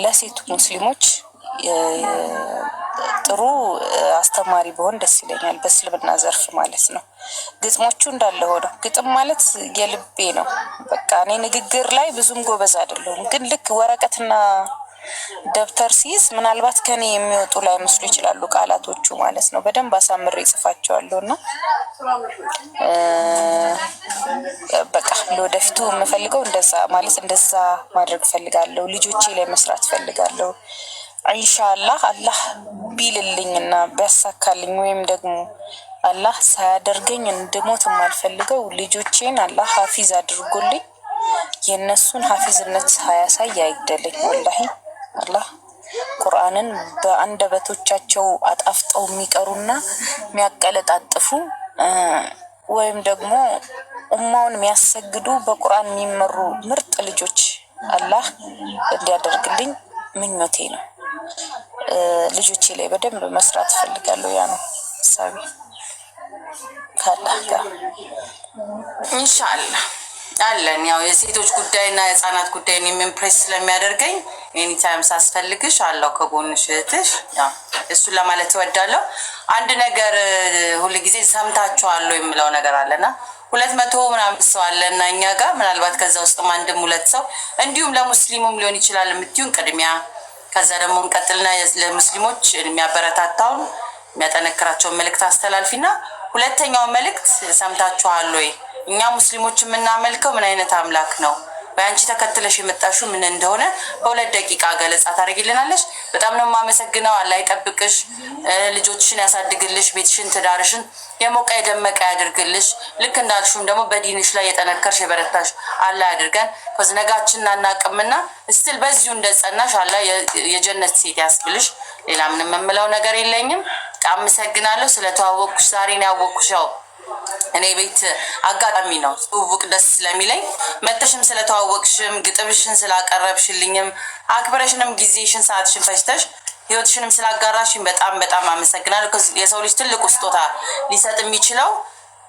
ለሴቱ ሙስሊሞች ጥሩ አስተማሪ በሆን ደስ ይለኛል። በእስልምና ዘርፍ ማለት ነው። ግጥሞቹ እንዳለ ሆነው ግጥም ማለት የልቤ ነው። በቃ እኔ ንግግር ላይ ብዙም ጎበዝ አይደለሁም፣ ግን ልክ ወረቀትና ደብተር ሲይዝ ምናልባት ከኔ የሚወጡ ላይ መስሉ ይችላሉ ቃላቶቹ ማለት ነው። በደንብ አሳምሬ ጽፋቸዋለሁ እና በቃ ለወደፊቱ የምፈልገው እንደዛ ማለት እንደዛ ማድረግ ፈልጋለሁ። ልጆቼ ላይ መስራት ፈልጋለሁ። ኢንሻአላህ አላህ ቢልልኝና ቢያሳካልኝ ወይም ደግሞ አላህ ሳያደርገኝ እንድሞት የማልፈልገው ልጆቼን አላህ ሐፊዝ አድርጎልኝ የነሱን ሐፊዝነት ሳያሳይ አይደለኝ። ወላሂ አላህ ቁርአንን በአንደበቶቻቸው አጣፍጠው የሚቀሩና የሚያቀለጣጥፉ ወይም ደግሞ ኡማውን የሚያሰግዱ በቁርአን የሚመሩ ምርጥ ልጆች አላህ እንዲያደርግልኝ ምኞቴ ነው። ልጆቼ ላይ በደንብ መስራት ፈልጋለሁ። ያ ነው ሀሳቤ ካላህ ጋር ኢንሻአላህ አለን። ያው የሴቶች ጉዳይና የህፃናት ጉዳይን ኢምፕሬስ ስለሚያደርገኝ ኤኒ ታይም ሳስፈልግሽ አለው ከጎንሽ እህትሽ። ያው እሱን ለማለት እወዳለሁ። አንድ ነገር ሁሉ ጊዜ ሰምታችኋለሁ የምለው ነገር አለና 200 ምናምን ሰው አለና እኛ ጋር ምናልባት ከዛ ውስጥ አንድም ሁለት ሰው እንዲሁም ለሙስሊሙም ሊሆን ይችላል የምትዩን ቅድሚያ ከዛ ደግሞ እንቀጥልና ለሙስሊሞች የሚያበረታታውን የሚያጠነክራቸውን መልእክት አስተላልፊና ሁለተኛው መልእክት ሰምታችኋል ወይ? እኛ ሙስሊሞች የምናመልከው ምን አይነት አምላክ ነው? በአንቺ ተከትለሽ የመጣሽው ምን እንደሆነ በ2 ደቂቃ ገለጻ ታደርጊልናለሽ። በጣም ነው የማመሰግነው። አላህ ይጠብቅሽ፣ ልጆችሽን ያሳድግልሽ፣ ቤትሽን ትዳርሽን የሞቀ የደመቀ ያድርግልሽ። ልክ እንዳልሽም ደግሞ በዲንሽ ላይ የጠነከርሽ የበረታሽ አላህ ያድርገን። ከዝነጋችን አናቅምና እስቲል በዚሁ እንደጸናሽ አላህ የጀነት ሴት ያስብልሽ። ሌላ ምንም የምለው ነገር የለኝም። በጣም አመሰግናለሁ ስለተዋወቅኩሽ። ዛሬ ነው ያወቅኩሽ። ያው እኔ ቤት አጋጣሚ ነው ትውውቅ ደስ ስለሚለኝ መተሽም ስለተዋወቅሽም ግጥምሽን ስላቀረብሽልኝም አክብረሽንም ጊዜሽን ሰዓትሽን ፈጅተሽ ህይወትሽንም ስላጋራሽኝ በጣም በጣም አመሰግናለሁ። የሰው ልጅ ትልቁ ስጦታ ሊሰጥ የሚችለው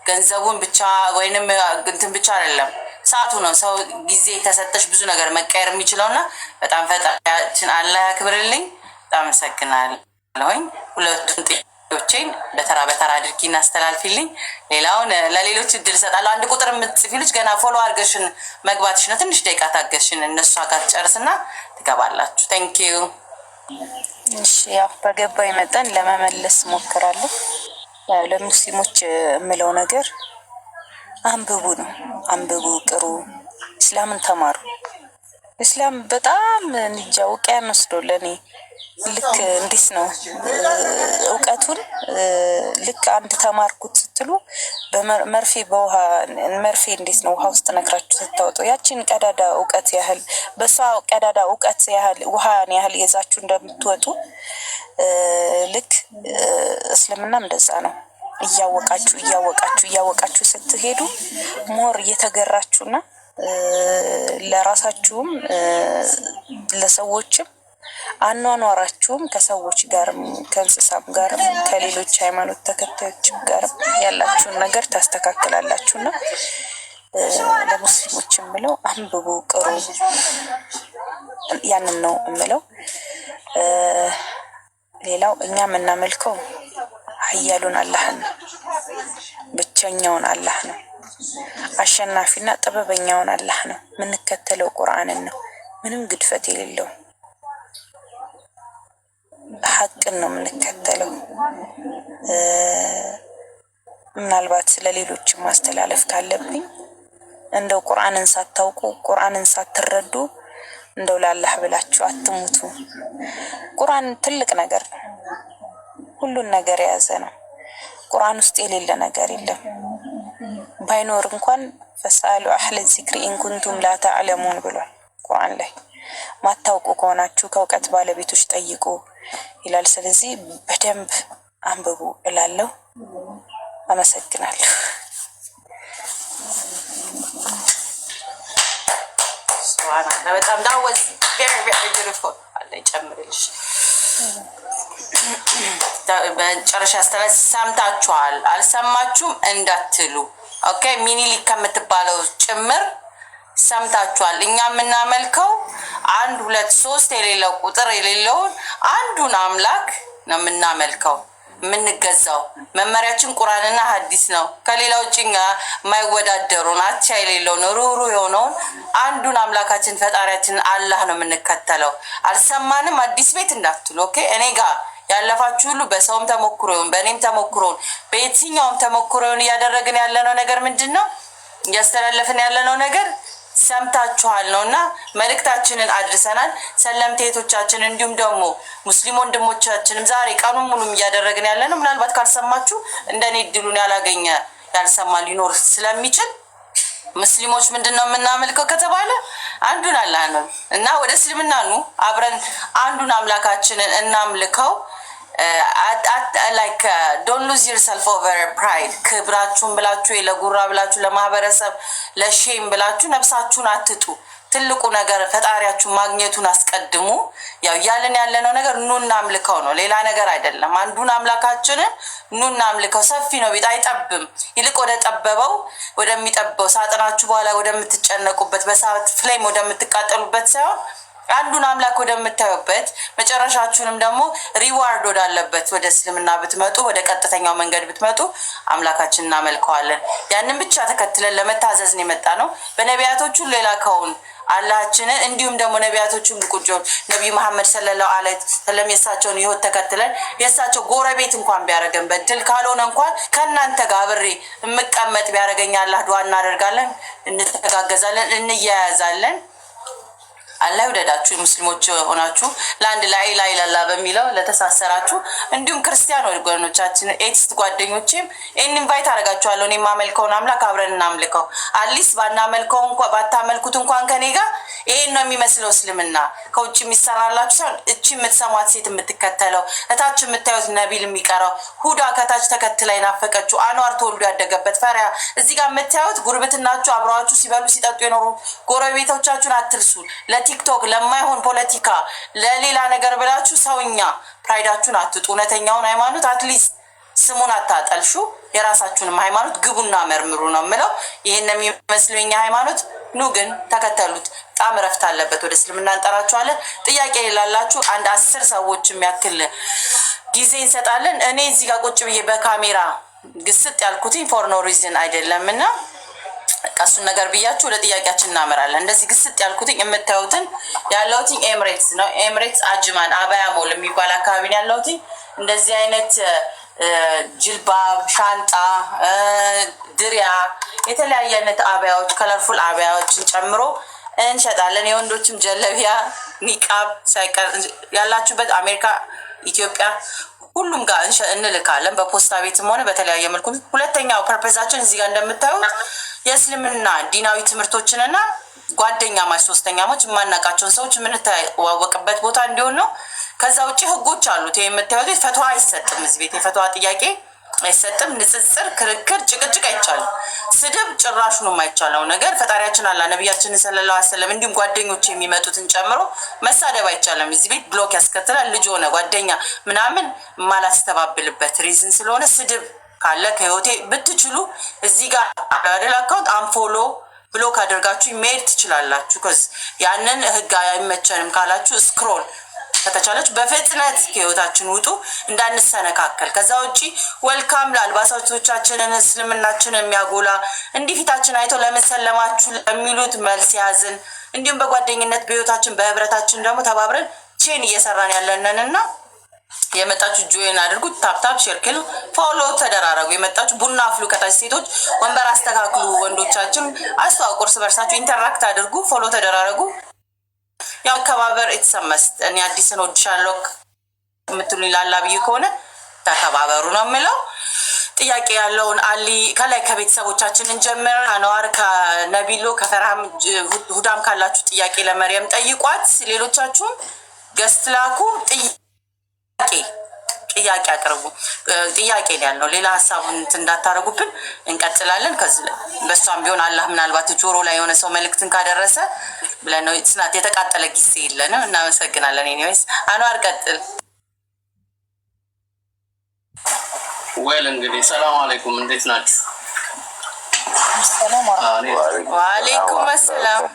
ገንዘቡን ብቻ ወይንም እንትን ብቻ አይደለም፣ ሰዓቱ ነው። ሰው ጊዜ ተሰጠሽ ብዙ ነገር መቀየር የሚችለውና በጣም ፈጣሪያችን አላህ ያክብርልኝ። በጣም አመሰግናለሁኝ። ሁለቱን ዶቼን በተራ በተራ አድርጊ እናስተላልፊልኝ። ሌላውን ለሌሎች እድል እሰጣለሁ። አንድ ቁጥር የምትጽፊ ልጅ ገና ፎሎ አድርገሽን መግባትሽ ነው። ትንሽ ደቂቃ ታገሽን፣ እነሱ ጋር ትጨርስና ትገባላችሁ። ቴንክ ዩ። እሺ ያው በገባኝ መጠን ለመመለስ ሞክራለሁ። ለሙስሊሞች የምለው ነገር አንብቡ ነው። አንብቡ፣ ቅሩ፣ እስላምን ተማሩ። እስላም በጣም እንጃ ውቅያኖስ ነው ለኔ። ልክ እንዴት ነው እውቀቱን ልክ አንድ ተማርኩት ስትሉ በመርፌ በውሃ መርፌ እንዴት ነው ውሃ ውስጥ ነክራችሁ ስታወጡ ያቺን ቀዳዳ እውቀት ያህል በሷ ቀዳዳ እውቀት ያህል ውሃን ያህል ይዛችሁ እንደምትወጡ ልክ እስልምናም እንደዛ ነው። እያወቃችሁ ስትሄዱ ሞር እየተገራችሁና ለራሳችሁም ለሰዎችም አኗኗራችሁም ከሰዎች ጋርም ከእንስሳም ጋርም ከሌሎች ሃይማኖት ተከታዮችም ጋርም ያላችሁን ነገር ታስተካክላላችሁና ለሙስሊሞች የምለው አንብቡ፣ ቅሩ፣ ያንን ነው የምለው። ሌላው እኛ የምናመልከው ኃያሉን አላህን ነው፣ ብቸኛውን አላህ ነው፣ አሸናፊና ጥበበኛውን አላህ ነው። የምንከተለው ቁርአንን ነው፣ ምንም ግድፈት የሌለው ሐቅን ነው የምንከተለው። ምናልባት ስለሌሎች ማስተላለፍ ካለብኝ እንደው ቁርአንን ሳታውቁ ቁርአንን ሳትረዱ እንደው ለአላህ ብላችሁ አትሙቱ። ቁርአን ትልቅ ነገር ነው፣ ሁሉን ነገር የያዘ ነው። ቁርአን ውስጥ የሌለ ነገር የለም። ባይኖር እንኳን ፈስአሉ አህለ ዚክሪ ኢንኩንቱም ላ ተዕለሙን ብሏል ቁርአን ላይ። ማታውቁ ከሆናችሁ ከእውቀት ባለቤቶች ጠይቁ ይላል። ስለዚህ በደንብ አንብቡ እላለሁ። አመሰግናለሁ። በጣም that was very very beautiful። አለ ጨምርልሽ በጨረሻ ሰምታችኋል፣ አልሰማችሁም እንዳትሉ። ኦኬ ሚኒሊክ ከምትባለው ጭምር ሰምታችኋል። እኛ የምናመልከው 1 2 3 የሌለው ቁጥር የሌለውን አንዱን አምላክ ነው የምናመልከው፣ የምንገዛው። መመሪያችን ቁርአንና ሐዲስ ነው። ከሌላው ጭኛ የማይወዳደሩ ናቻ የሌለው ነው ሩሩ የሆነውን አንዱን አምላካችን ፈጣሪያችን አላህ ነው የምንከተለው። አልሰማንም አዲስ ቤት እንዳትሉ። ኦኬ እኔ ጋር ያለፋችሁ ሁሉ በሰውም ተሞክሮውን በእኔም ተሞክሮውን በየትኛውም ተሞክሮውን እያደረግን ያለነው ነገር ምንድነው? እያስተላለፍን ያለነው ነገር ሰምታችኋል ነውና መልእክታችንን አድርሰናል። ሰለምቴ እህቶቻችን እንዲሁም ደግሞ ሙስሊም ወንድሞቻችንም ዛሬ ቀኑን ሙሉ እያደረግን ያለነው ምናልባት ካልሰማችሁ እንደኔ እድሉን ያላገኘ ያልሰማ ሊኖር ስለሚችል ሙስሊሞች ምንድነው የምናመልከው ከተባለ አንዱን አላህ ነው እና ወደ እስልምና ኑ አብረን አንዱን አምላካችንን እናምልከው። like don't lose yourself over pride። ክብራችሁን ብላችሁ ለጉራ ብላችሁ ለማህበረሰብ ለሼም ብላችሁ ነፍሳችሁን አትጡ። ትልቁ ነገር ፈጣሪያችሁ ማግኘቱን አስቀድሙ። ያው ያለን ያለነው ነገር ኑ እናምልከው ነው፣ ሌላ ነገር አይደለም። አንዱን አምላካችንን ኑ እናምልከው። ሰፊ ነው፣ ቤት አይጠብም። ይልቅ ወደ ጠበበው ወደሚጠበው ሳጥናችሁ በኋላ ወደምትጨነቁበት በሳት ፍሌም ወደምትቃጠሉበት ሳይሆን አንዱን አምላክ ወደምታዩበት መጨረሻችሁንም ደግሞ ሪዋርድ ወዳለበት ወደ እስልምና ብትመጡ ወደ ቀጥተኛው መንገድ ብትመጡ አምላካችንን እናመልከዋለን። ያንን ብቻ ተከትለን ለመታዘዝ ነው የመጣ ነው። በነቢያቶቹ ሌላ ከውን አላህችንን እንዲሁም ደግሞ ነቢያቶቹን ቁጭው ነብዩ መሐመድ ሰለላሁ ዐለይሂ ወሰለም የሳቸውን ህይወት ተከትለን የሳቸው ጎረቤት እንኳን ቢያረገን በድል ካልሆነ እንኳን ከናንተ ጋር አብሬ እምቀመጥ ቢያረገኝ አላህ ዱዓ እናደርጋለን፣ እንተጋገዛለን፣ እንያያዛለን። አላህ ይወደዳችሁ። ሙስሊሞች ሆናችሁ ለአንድ ላይ ላይ ለላ በሚለው ለተሳሰራችሁ እንዲሁም ክርስቲያን ወገኖቻችን ኤቲስት ጓደኞቼም ኢንቫይት አደርጋችኋለሁ። እኔ ማመልከውን አምላክ አብረን እናምልከው። አሊስ ባናመልከው እንኳን ባታመልኩት እንኳን ከኔ ጋር ይሄን ነው የሚመስለው እስልምና። ከውጭ የሚሰራላችሁ ሰው እቺ የምትሰማት ሴት የምትከተለው እታች የምታዩት ነቢል የሚቀራው ሁዳ ከታች ተከትላ ይናፈቀችው አንዋር ተወልዶ ያደገበት ፈሪያ እዚህ ጋር የምታዩት ጉርብትናችሁ አብራችሁ ሲበሉ ሲጠጡ የኖሩ ጎረቤቶቻችሁን አትርሱ። ቲክቶክ ለማይሆን ፖለቲካ ለሌላ ነገር ብላችሁ ሰውኛ ፕራይዳችሁን አትጡ። እውነተኛውን ሃይማኖት አትሊስት ስሙን አታጠልሹ። የራሳችሁንም ሃይማኖት ግቡና መርምሩ ነው የምለው። ይሄን የሚመስለው የኛ ሃይማኖት ኑ ግን ተከተሉት። በጣም ረፍት አለበት። ወደ እስልምና እንጠራችኋለን። ጥያቄ ላላችሁ አንድ 10 ሰዎች የሚያክል ጊዜ እንሰጣለን። እኔ እዚህ ጋር ቁጭ ብዬ በካሜራ ግስጥ ያልኩትኝ ፎር ኖ ሪዝን አይደለም እና ቀሱን ነገር ብያችሁ ወደ ጥያቄያችን እናመራለን። እንደዚህ ግስጥ ያልኩትኝ የምታዩትን ያለውትኝ ኤምሬትስ ነው። ኤምሬትስ አጅማን አባያ ሞል የሚባል አካባቢ ነው ያለውትኝ። እንደዚህ አይነት ጅልባብ፣ ሻንጣ፣ ድሪያ፣ የተለያየ አይነት አባያዎች ከለርፉል አባያዎችን ጨምሮ እንሸጣለን። የወንዶችም ጀለቢያ፣ ኒቃብ ሳይቀር ያላችሁበት አሜሪካ፣ ኢትዮጵያ ሁሉም ጋር እንልካለን በፖስታ ቤትም ሆነ በተለያየ መልኩ። ሁለተኛው ፐርፐዛችን እዚህ ጋር እንደምታዩት የእስልምና ዲናዊ ትምህርቶችንና ጓደኛማች ሶስተኛሞች የማናውቃቸውን ሰዎች የምንተዋወቅበት ቦታ እንዲሆን ነው። ከዛ ውጭ ህጎች አሉት። የምታዩት ፈትዋ አይሰጥም። እዚህ ቤት የፈትዋ ጥያቄ አይሰጥም። ንጽጽር፣ ክርክር፣ ጭቅጭቅ አይቻልም። ስድብ ጭራሹ ነው የማይቻለው ነገር። ፈጣሪያችን አላህ ነቢያችን ሰለላሁ ዐለይሂ ወሰለም እንዲሁም ጓደኞች የሚመጡትን ጨምሮ መሳደብ አይቻልም። እዚህ ቤት ብሎክ ያስከትላል። ልጅ ሆነ ጓደኛ ምናምን የማላስተባብልበት ሪዝን ስለሆነ ስድብ ካለ ከህይወቴ ብትችሉ እዚህ ጋር አዳደል አካውንት አንፎሎ ብሎክ አድርጋችሁ መሄድ ትችላላችሁ። ከዚ ያንን ህግ አይመቸንም ካላችሁ ስክሮል ከተቻለች በፍጥነት ከህይወታችን ውጡ እንዳንሰነካከል። ከዛ ውጪ ወልካም ለአልባሳቶቻችንን እስልምናችን የሚያጎላ እንዲህ ፊታችን አይተው ለመሰለማችሁ ለሚሉት መልስ ያዝን። እንዲሁም በጓደኝነት በህይወታችን በህብረታችን ደግሞ ተባብረን ቼን እየሰራን ያለንንና የመጣችሁ ጆይን አድርጉ። ታፕታፕ ሼርክል ፎሎ ተደራረጉ። የመጣችሁ ቡና አፍሉ። ከታች ሴቶች ወንበር አስተካክሉ። ወንዶቻችን አስተዋውቁ። እርስ በርሳችሁ ኢንተራክት አድርጉ። ፎሎ ተደራረጉ። ያው ከባበር የተሰመስት እኔ አዲስን ወድሻለሁ የምትሉኝ ላላ ብዬ ከሆነ ተከባበሩ ነው የምለው። ጥያቄ ያለውን አሊ ከላይ ከቤተሰቦቻችን እንጀምር። አንዋር ከነቢሎ ከፈርሃም ሁዳም ካላችሁ ጥያቄ ለመርየም ጠይቋት። ሌሎቻችሁም ገስት ላኩ። ጥያቄ አቅርቡ። ጥያቄ ያለው ሌላ ሀሳቡን እንዳታረጉብን እንቀጥላለን። ከዚህ በሷም ቢሆን አላህ ምናልባት ጆሮ ላይ የሆነ ሰው መልእክትን ካደረሰ ብለን ነው። ጽናት የተቃጠለ ጊዜ የለንም። እናመሰግናለን። ኤኒዌይስ አንዋር ቀጥል። ወይል እንግዲህ ሰላም አለይኩም፣ እንዴት ናችሁ? ሰላም ወአለይኩም ሰላም።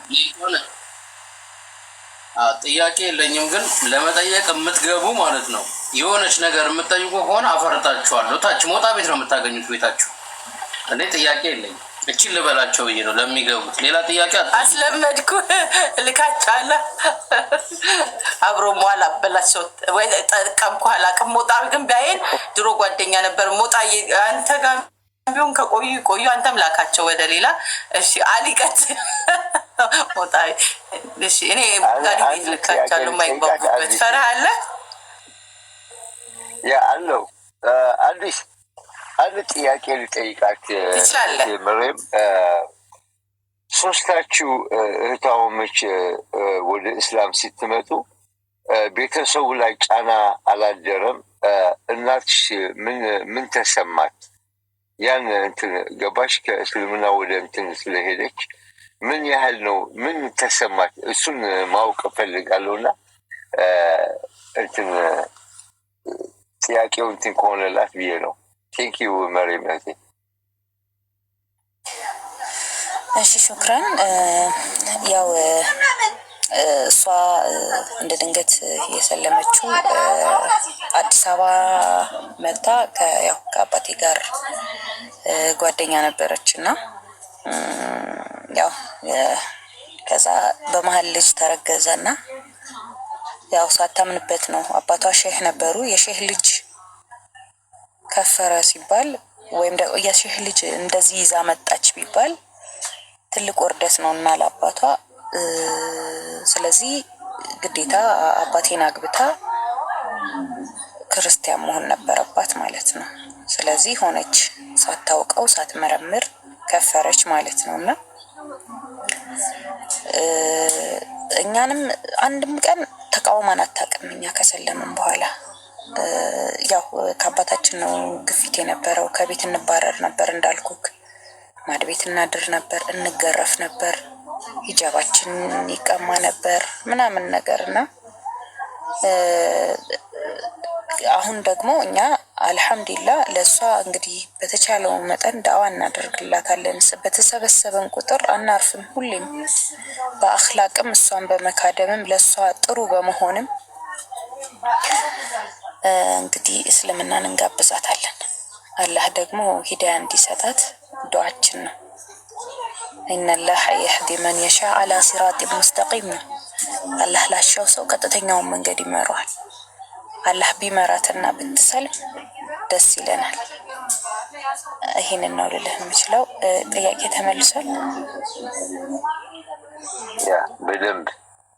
ጥያቄ የለኝም፣ ግን ለመጠየቅ የምትገቡ ማለት ነው የሆነች ነገር የምትጠይቁ ከሆነ አፈርታችኋለሁ። ታች ሞጣ ቤት ነው የምታገኙት ቤታችሁ። እኔ ጥያቄ የለኝም፣ እቺን ልበላቸው ብዬ ነው ለሚገቡት። ሌላ ጥያቄ አስለመድኩ ልካቻለ አብሮ ሟላ አበላቸው ወይ ጠቀምኩ አላውቅም። ሞጣ ግን ቢያይን ድሮ ጓደኛ ነበር። ሞጣ አንተ ጋር ቢሆን ቆዩ አንተም ላካቸው ወደ ሌላ። እሺ አሊቀት ሞጣ እሺ። እኔ ጋር ቤት ልካቻለሁ። ማይባቡበት ፈራህ አለ ያ አለው። አዲስ አንድ ጥያቄ ልጠይቃት መሬም። ሶስታችሁ እህታውመች ወደ እስላም ስትመጡ ቤተሰቡ ላይ ጫና አላደረም? እናትሽ ምን ተሰማት? ያን እንትን ገባሽ? ከእስልምና ወደ እንትን ስለሄደች ምን ያህል ነው? ምን ተሰማት? እሱን ማወቅ እፈልጋለሁና እንትን ጥያቄው እንትን ከሆነላት ብዬ ነው። ቴንኪው መሬም። እሺ ሹክራን። ያው እሷ እንደ ድንገት የሰለመችው አዲስ አበባ መታ ከአባቴ ጋር ጓደኛ ነበረች እና ያው ከዛ በመሀል ልጅ ተረገዘና ያው ሳታምንበት ነው። አባቷ ሼህ ነበሩ። የሼህ ልጅ ከፈረ ሲባል ወይም ደግሞ የሼህ ልጅ እንደዚህ ይዛ መጣች ቢባል ትልቅ ወርደት ነው እና ለአባቷ። ስለዚህ ግዴታ አባቴን አግብታ ክርስቲያን መሆን ነበረባት ማለት ነው። ስለዚህ ሆነች፣ ሳታውቀው ሳትመረምር ከፈረች ማለት ነው። እና እኛንም አንድም ቀን ተቃውማን አታውቅም። እኛ ከሰለምን በኋላ ያው ከአባታችን ነው ግፊት የነበረው። ከቤት እንባረር ነበር እንዳልኩክ፣ ማድ ቤት እናድር ነበር፣ እንገረፍ ነበር፣ ሂጃባችን ይቀማ ነበር ምናምን ነገር እና አሁን ደግሞ እኛ አልሐምዱሊላህ ለእሷ እንግዲህ በተቻለው መጠን ዳዋ እናደርግላታለን። በተሰበሰበን ቁጥር አናርፍም። ሁሌም በአኽላቅም እሷን በመካደምም ለእሷ ጥሩ በመሆንም እንግዲህ እስልምናን እንጋብዛታለን። አላህ ደግሞ ሂዳያ እንዲሰጣት ዱዓችን ነው። ኢነላህ የህዲ መን የሻ አላ ሲራጥ ሙስተቂም ነው። አላህ ላሻው ሰው ቀጥተኛውን መንገድ ይመራዋል። አላህ ቢመራትና ብትሰልም ደስ ይለናል። ይህንን ነው ልልህ የምችለው። ጥያቄ ተመልሷል? ያ በደንብ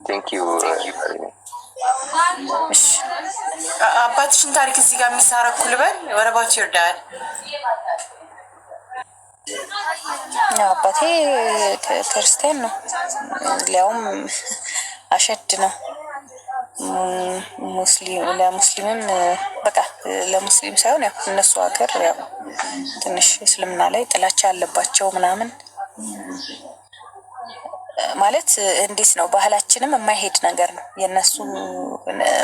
ቴንኪዩ። አባትሽን ታሪክ እዚህ ጋር የሚሳረኩ ልበል። what about your dad? አባቴ ክርስቲያን ነው፣ ሊያውም አሸድ ነው። ለሙስሊምም በቃ ለሙስሊም ሳይሆን ያው እነሱ ሀገር ያው ትንሽ እስልምና ላይ ጥላቻ ያለባቸው ምናምን ማለት እንዴት ነው፣ ባህላችንም የማይሄድ ነገር ነው የነሱ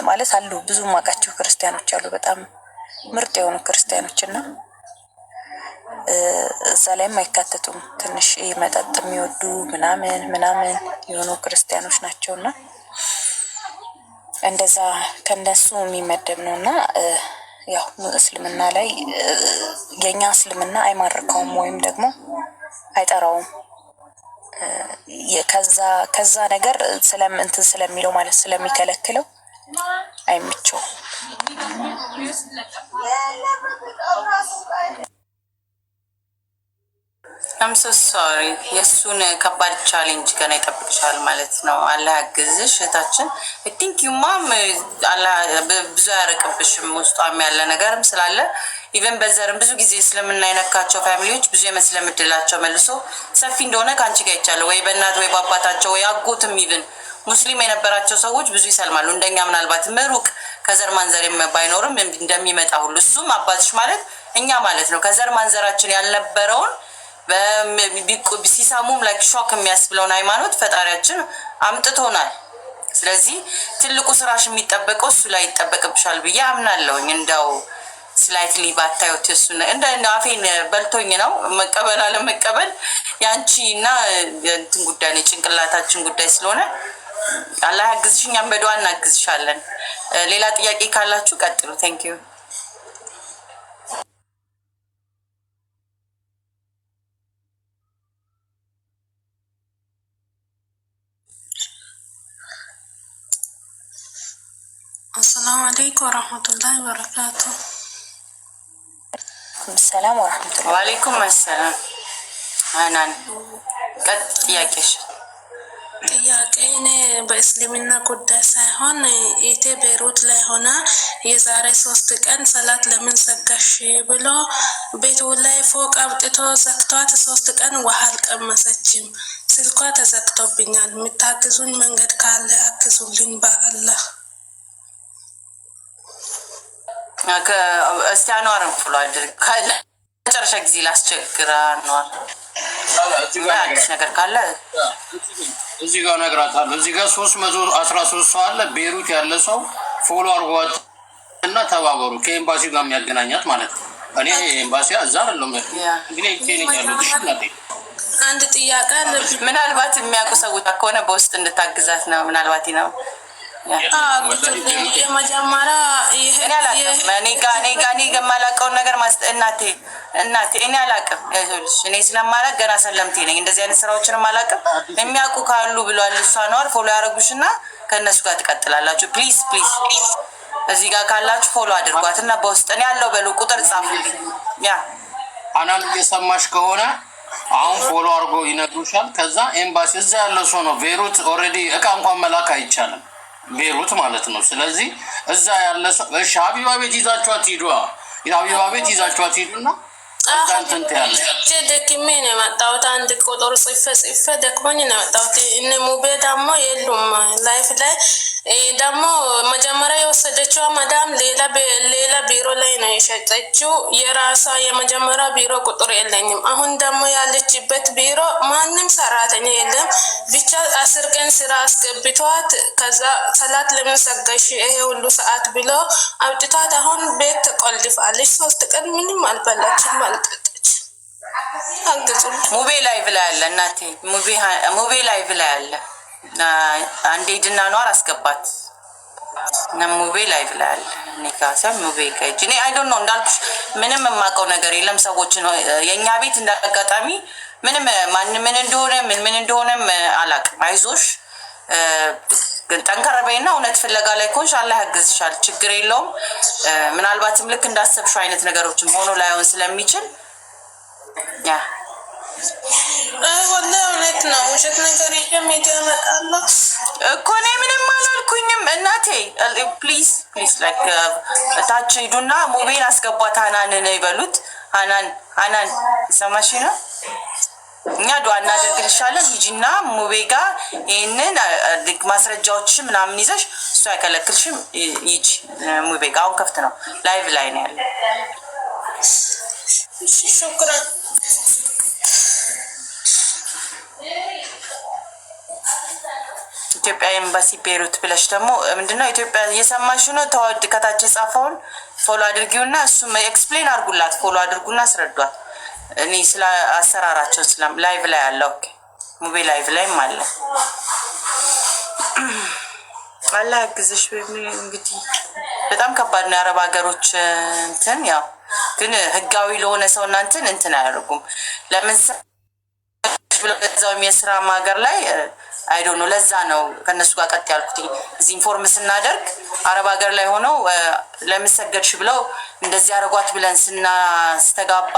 ማለት አሉ። ብዙ ማቃቸው ክርስቲያኖች አሉ፣ በጣም ምርጥ የሆኑ ክርስቲያኖች እና እዛ ላይም አይካተቱም። ትንሽ መጠጥ የሚወዱ ምናምን የሆኑ ክርስቲያኖች ናቸውና እንደዛ ከነሱ የሚመደብ ነውና ያው እስልምና ላይ የኛ እስልምና አይማርከውም ወይም ደግሞ አይጠራውም። ከዛ ነገር እንትን ስለሚለው ማለት ስለሚከለክለው አይምቸው። I'm so sorry። የሱን ከባድ ቻሌንጅ ገና ይጠብቅሻል ማለት ነው። አላህ ያግዝሽ እህታችን። I think you mom አላህ ብዙ ያረቅብሽም ውስጧም ያለ ነገርም ስላለ ኢቨን በዘርም ብዙ ጊዜ እስልምና የነካቸው ፋሚሊዎች ብዙ የመስለም እድላቸው መልሶ ሰፊ እንደሆነ ከአንቺ ጋር ይቻለ ወይ በእናት ወይ በአባታቸው ወይ አጎትም ኢቨን ሙስሊም የነበራቸው ሰዎች ብዙ ይሰልማሉ። እንደኛ ምናልባት ምሩቅ ከዘር ማንዘርም ባይኖርም እንደሚመጣ ሁሉ እሱም አባትሽ ማለት እኛ ማለት ነው። ከዘር ማንዘራችን ያልነበረውን ሲሳሙም ላይክ ሾክ የሚያስብለውን ሃይማኖት ፈጣሪያችን አምጥቶናል። ስለዚህ ትልቁ ስራሽ የሚጠበቀው እሱ ላይ ይጠበቅብሻል ብዬ አምናለሁኝ። እንደው ስላይትሊ ባታዩት እሱ እንደ አፌን በልቶኝ ነው መቀበል አለመቀበል ያንቺ እና እንትን ጉዳይ ነው፣ ጭንቅላታችን ጉዳይ ስለሆነ አላህ ያግዝሽ፣ እኛም በዱዓ እናግዝሻለን። ሌላ ጥያቄ ካላችሁ ቀጥሉ። ቴንክ ዩ። አሰላሙ አለይኩም ወራህመቱላሂ ወበረካቱ። ሰላም ወራህመቱላሂ ወአለይኩም ሰላም። አናን ቀጥ ጥያቄሽ ጥያቄን በእስልምና ጉዳይ ሳይሆን ኢቴ ቤሩት ላይ ሆና የዛሬ 3 ቀን ሰላት ለምን ሰጋሽ ብሎ ቤቱ ላይ ፎቅ አብጥቶ ዘግቷት 3 ቀን ውሃ አልቀመሰችም። ስልኳ ተዘግቶብኛል። የምታግዙኝ መንገድ ካለ አግዙልኝ በአላህ። እስቲ አኗርን ፍሎ አድርግ ካለ መጨረሻ ጊዜ ላስቸግር። አኗር አዲስ ነገር ካለ እዚህ ጋር እነግራታለሁ። እዚህ ጋር 313 ሰው አለ። ቤሩት ያለ ሰው ፎሎ አርጓት እና ተባበሩ። ከኤምባሲ ጋር የሚያገናኛት ማለት ነው። እኔ ኤምባሲ እዛ አይደለም እንግዲህ ኬንያ ያለው ትሽናቴ አንድ ጥያቄ አለ። ምናልባት የሚያውቁ ሰዎች ከሆነ በውስጥ እንድታግዛት ነው። ምናልባት ነው የመጀመሪያ እኔ የማላውቀውን ነገር እናቴ እኔ አላውቅም። እኔ ስለማላውቅ ገና ሰለምቴ ነኝ። እንደዚህ አይነት ስራዎችንም አላውቅም። የሚያውቁ ካሉ ብሏል። እሷ ነዋር ፎሎ ያደረጉሽ እና ከእነሱ ጋር ትቀጥላላችሁ። ፕሊዝ እዚህ ጋር ካላችሁ ፎሎ አድርጓት እና በውስጥ እኔ ያለው በሉ ቁጥር ጻፉልኝ። ያ አናን እየሰማሽ ከሆነ አሁን ፎሎ አድርጎ ይነግሩሻል። ከዛ ኤምባሲ እዛ ያለው ሰው ነው። ቤሩት ኦልሬዲ እቃ እንኳን መላክ አይቻልም፣ ቤሩት ማለት ነው። ስለዚህ እዛ ያለ ሰው እሺ፣ ሀቢባ ቤት ይዛችኋት ሂዱ። ሀቢባ ቤት ይዛችኋት ሂዱና እዛ እንትን ትያለሽ። ደክሜ ነው የመጣሁት። አንድ ቁጥር ጽፌ ደክሞኝ ነው የመጣሁት። እነ ሙቤ ደግሞ የሉም ላይፍ ላይ ደግሞ መጀመሪያ የወሰደችው ማዳም ሌላ ቢሮ ላይ ነው የሸጠችው። የራሷ የመጀመሪያ ቢሮ ቁጥር የለኝም። አሁን ደግሞ ያለችበት ቢሮ ማንም ሰራተኛ የለም። ብቻ 10 ቀን ስራ አስገብቷት ከዛ ሰላት ለምን ሰጋሽ ይሄ ሁሉ ሰዓት ብሎ አውጥቷት አሁን ቤት ተቆልፋለች። 3 ቀን ምንም አልበላችም አልጠጣች። ሙቤ ላይ ብላ ያለ እናቴ ሙቤ ላይ ብላ ያለ አንዴ ድና ኗር አስገባት ሙቤ ላይቭ ላይ አለ። እኔ ካሰ ሙቤ ከእጅ እኔ አይ ዶንት ኖ እንዳልኩሽ ምንም የማውቀው ነገር የለም። ሰዎች ነው የእኛ ቤት እንዳጋጣሚ ምንም ማን ምን እንደሆነ ምን እንደሆነም አላውቅም። አይዞሽ ጠንከር በይና እውነት ፍለጋ ላይ ኮንሽ አላህ ያግዝሻል። ችግር የለውም። ምናልባትም ልክ እንዳሰብሽው አይነት ነገሮችም ሆኖ ላይሆን ስለሚችል ያ ወላሂ እውነት ነው። ውሸት ነገር የለም። ሚዲያ እመጣለሁ እኮ እኔ ምንም አላልኩኝም እናቴ። ፕሊዝ ላይክ ታች ሂዱና ሙቤን አስገቧት ሀናንን ይበሉት። ሀናን ሰማሽ ነው። እኛ ዱዓ እናደርግልሻለን። ሂጂና ሙቤ ጋር ይህንን ማስረጃዎች ምናምን ይዘሽ እሱ አይከለክልሽም። ሂጂ ሙቤ ጋር አሁን ከፍት ነው ላይቭ ላይ ነው ያለ። ሹክራን ኢትዮጵያ ኤምባሲ ቤሩት ብለሽ ደግሞ ምንድነው ኢትዮጵያ እየሰማሽ ነው። ተዋድ ከታች የጻፈውን ፎሎ አድርጊውና እሱም ኤክስፕሌን አድርጉላት። ፎሎ አድርጉና አስረዷት። እኔ ስለ አሰራራቸው ስለም ላይቭ ላይ አለ። ኦኬ ሙቤ ላይቭ ላይም አለ። አላህ ያግዝሽ። እንግዲህ በጣም ከባድ ነው የአረብ ሀገሮች እንትን ያው ግን ህጋዊ ለሆነ ሰው እናንተን እንትን አያደርጉም። ለምን ብሎ እዛው የስራ ሀገር ላይ አይዶ ነው። ለዛ ነው ከነሱ ጋር ቀጥ ያልኩት። እዚህ ኢንፎርም ስናደርግ አረብ ሀገር ላይ ሆነው ለምሰገድሽ ብለው እንደዚህ አረጓት ብለን ስናስተጋባ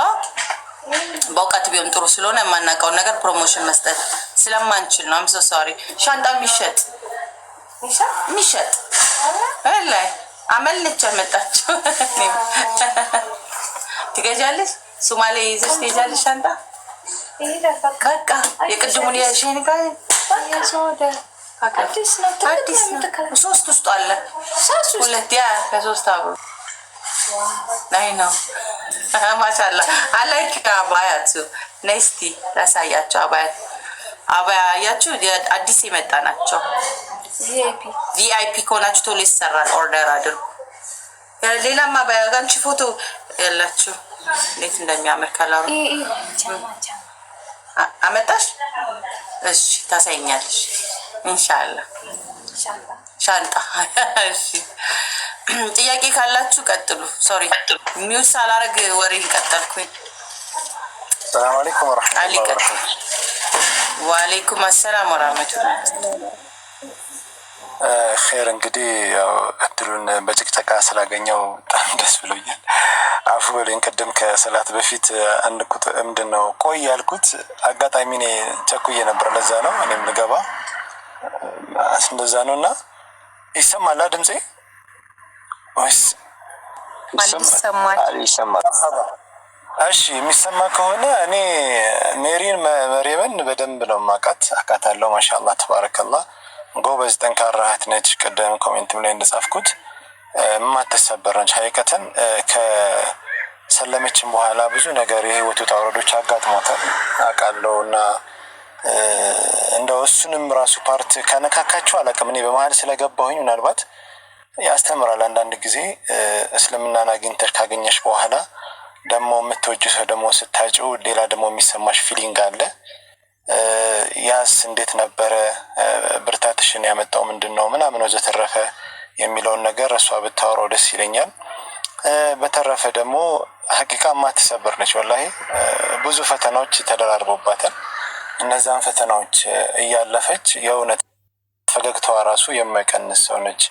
በእውቀት ቢሆን ጥሩ ስለሆነ የማናውቀውን ነገር ፕሮሞሽን መስጠት ስለማንችል ነው። አምሶ ሶሪ። ሻንጣ የሚሸጥ ላይ አመልነች መጣችሁ ትገዣለሽ። ሶማሌ ይዘሽ ትሄጃለሽ ሻንጣ በቃ የቅድሙን የሸኒጋ አዲስ ነው። ሶስት ውስጡ አለ ሁለት ያ ከሶስት አብሮ ናይ ነው። ማሻአላ አላይክ አባያቱ ኔስቲ ታሳያቸው። አባያያችሁ አዲስ የመጣ ናቸው። ቪአይፒ ከሆናችሁ ቶሎ ይሰራል። ኦርደር አድርጉ። ሌላማ ባያጋንቺ ፎቶ ያላችሁ እንዴት እንደሚያምር ከለሩ አመጣሽ። እሺ ታሳይኛለሽ ኢንሻአላህ። ሻንጣ እሺ። ጥያቄ ካላችሁ ቀጥሉ። ሶሪ ሚውት ሳላረግ ወሬ ቀጠልኩኝ። ሰላም አለይኩም ወራህመቱላሂ ወበረካቱ። ወአለይኩም አሰላም ወራህመቱላሂ ኸይር። እንግዲህ ያው እድሉን በጭቅጨቃ ስላገኘው በጣም ደስ ብሎኛል። አፉ በለኝ። ቅድም ከሰላት በፊት አንድ ቁጥር ምንድነው ቆይ ያልኩት አጋጣሚ እኔ ቸኩዬ ነበር። ለዛ ነው እኔም ልገባ እንደዛ ነውና ይሰማል ድምጼ ወይስ ይሰማል? እሺ የሚሰማ ከሆነ እኔ መርየምን በደንብ ነው ማቃት አቃታለሁ። ማሻአላህ ተባረከላህ። ጎበዝ ጠንካራ እህት ነች። ቀደም ኮሜንትም ላይ እንደጻፍኩት የማትሰበር ነች። ሀቂቀተን ከሰለመችን በኋላ ብዙ ነገር የህይወቱ ውጣ ውረዶች አጋጥሟታል አውቃለሁ። እና እንደው እሱንም ራሱ ፓርት ከነካካቸው አላውቅም። እኔ በመሀል ስለገባሁኝ ምናልባት ያስተምራል። አንዳንድ ጊዜ እስልምናን አግኝተሽ ካገኘሽ በኋላ ደግሞ የምትወጂ ሰው ደግሞ ስታጭው ሌላ ደግሞ የሚሰማሽ ፊሊንግ አለ። ያስ እንዴት ነበረ ብርታትሽን ያመጣው ምንድን ነው ምናምን ወዘተረፈ የሚለውን ነገር እሷ ብታወራው ደስ ይለኛል። በተረፈ ደግሞ ሀቂቃ ማትሰበር ነች። ወላሂ ብዙ ፈተናዎች ተደራርቦባታል። እነዛን ፈተናዎች እያለፈች የእውነት ፈገግታዋ ራሱ የማይቀንስ ሰው ነች።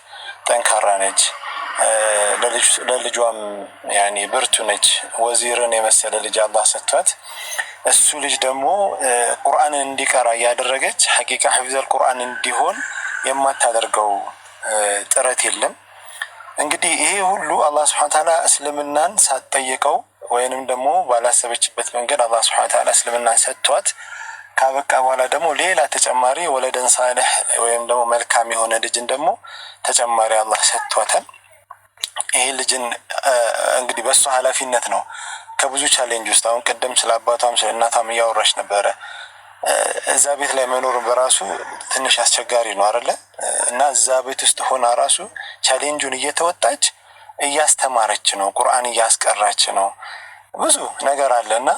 ጠንካራ ነች። ለልጇም ያኔ ብርቱ ነች። ወዚርን የመሰለ ልጅ አላህ ሰጥቷት እሱ ልጅ ደግሞ ቁርአንን እንዲቀራ እያደረገች ሐቂቃ ሐፊዘል ቁርአን እንዲሆን የማታደርገው ጥረት የለም። እንግዲህ ይሄ ሁሉ አላህ Subhanahu Ta'ala እስልምናን ሳትጠይቀው ወይንም ደግሞ ባላሰበችበት መንገድ አላህ Subhanahu Ta'ala እስልምናን ሰጥቷት ካበቃ በኋላ ደግሞ ሌላ ተጨማሪ ወለደን ሳልህ ወይም ደግሞ መልካም የሆነ ልጅን ደግሞ ተጨማሪ አላህ ሰጥቷታል። ይሄ ልጅን እንግዲህ በሱ ኃላፊነት ነው ከብዙ ቻሌንጅ ውስጥ አሁን ቀደም ስለ አባቷም ስለ እናቷም እያወራች ነበረ። እዛ ቤት ላይ መኖር በራሱ ትንሽ አስቸጋሪ ነው አይደለ? እና እዛ ቤት ውስጥ ሆና ራሱ ቻሌንጁን እየተወጣች እያስተማረች ነው፣ ቁርአን እያስቀራች ነው። ብዙ ነገር አለና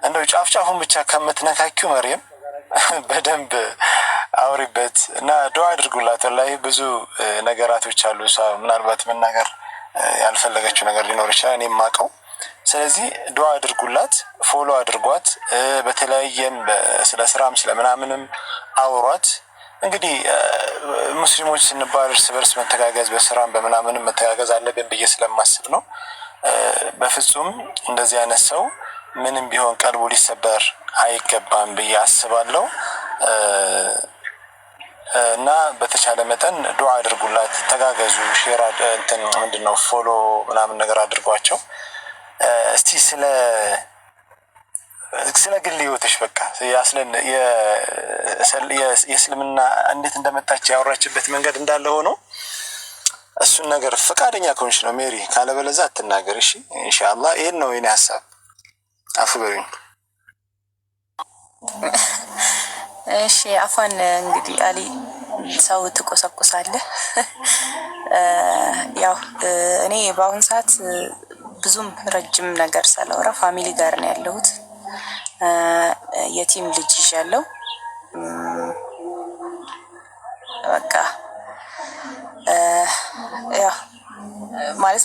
እንደው ጫፍ ጫፉን ብቻ ከምትነካኪው መርየም በደንብ አውሪበት እና ዱዓ አድርጉላት። ላይ ብዙ ነገራቶች አሉ። እሷ ምናልባት መናገር ያልፈለገችው ነገር ሊኖር ይችላል፣ እኔም የማውቀው። ስለዚህ ዱዓ አድርጉላት፣ ፎሎ አድርጓት። በተለያየም ስለ ስራም ስለምናምንም አውሯት። እንግዲህ ሙስሊሞች ስንባል እርስ በርስ መተጋገዝ፣ በስራም በምናምንም መተጋገዝ አለብን ብዬ ስለማስብ ነው። በፍጹም እንደዚህ አይነት ሰው ምንም ቢሆን ቀልቡ ሊሰበር አይገባም ብዬ አስባለሁ። እና በተቻለ መጠን ዱዓ አድርጉላት፣ ተጋገዙ፣ ሼር እንትን ምንድነው ፎሎ ምናምን ነገር አድርጓቸው። እስቲ ስለ ግል ህይወትሽ በቃ ያስለን የእስልምና እንዴት እንደመጣች ያወራችበት መንገድ እንዳለ ሆኖ እሱን ነገር ፈቃደኛ ከሆንሽ ነው ሜሪ፣ ካለበለዛ አትናገር። እሺ ኢንሻአላህ። ይሄን ነው የኔ ሐሳብ። አፉ በሉኝ። እሺ አፋን እንግዲህ አሊ ሰው ትቆሰቁሳለህ። ያው እኔ በአሁን ሰዓት ብዙም ረጅም ነገር ሳላወራ ፋሚሊ ጋር ነው ያለሁት። የቲም ልጅ ይዣለሁ። በቃ ያው ማለት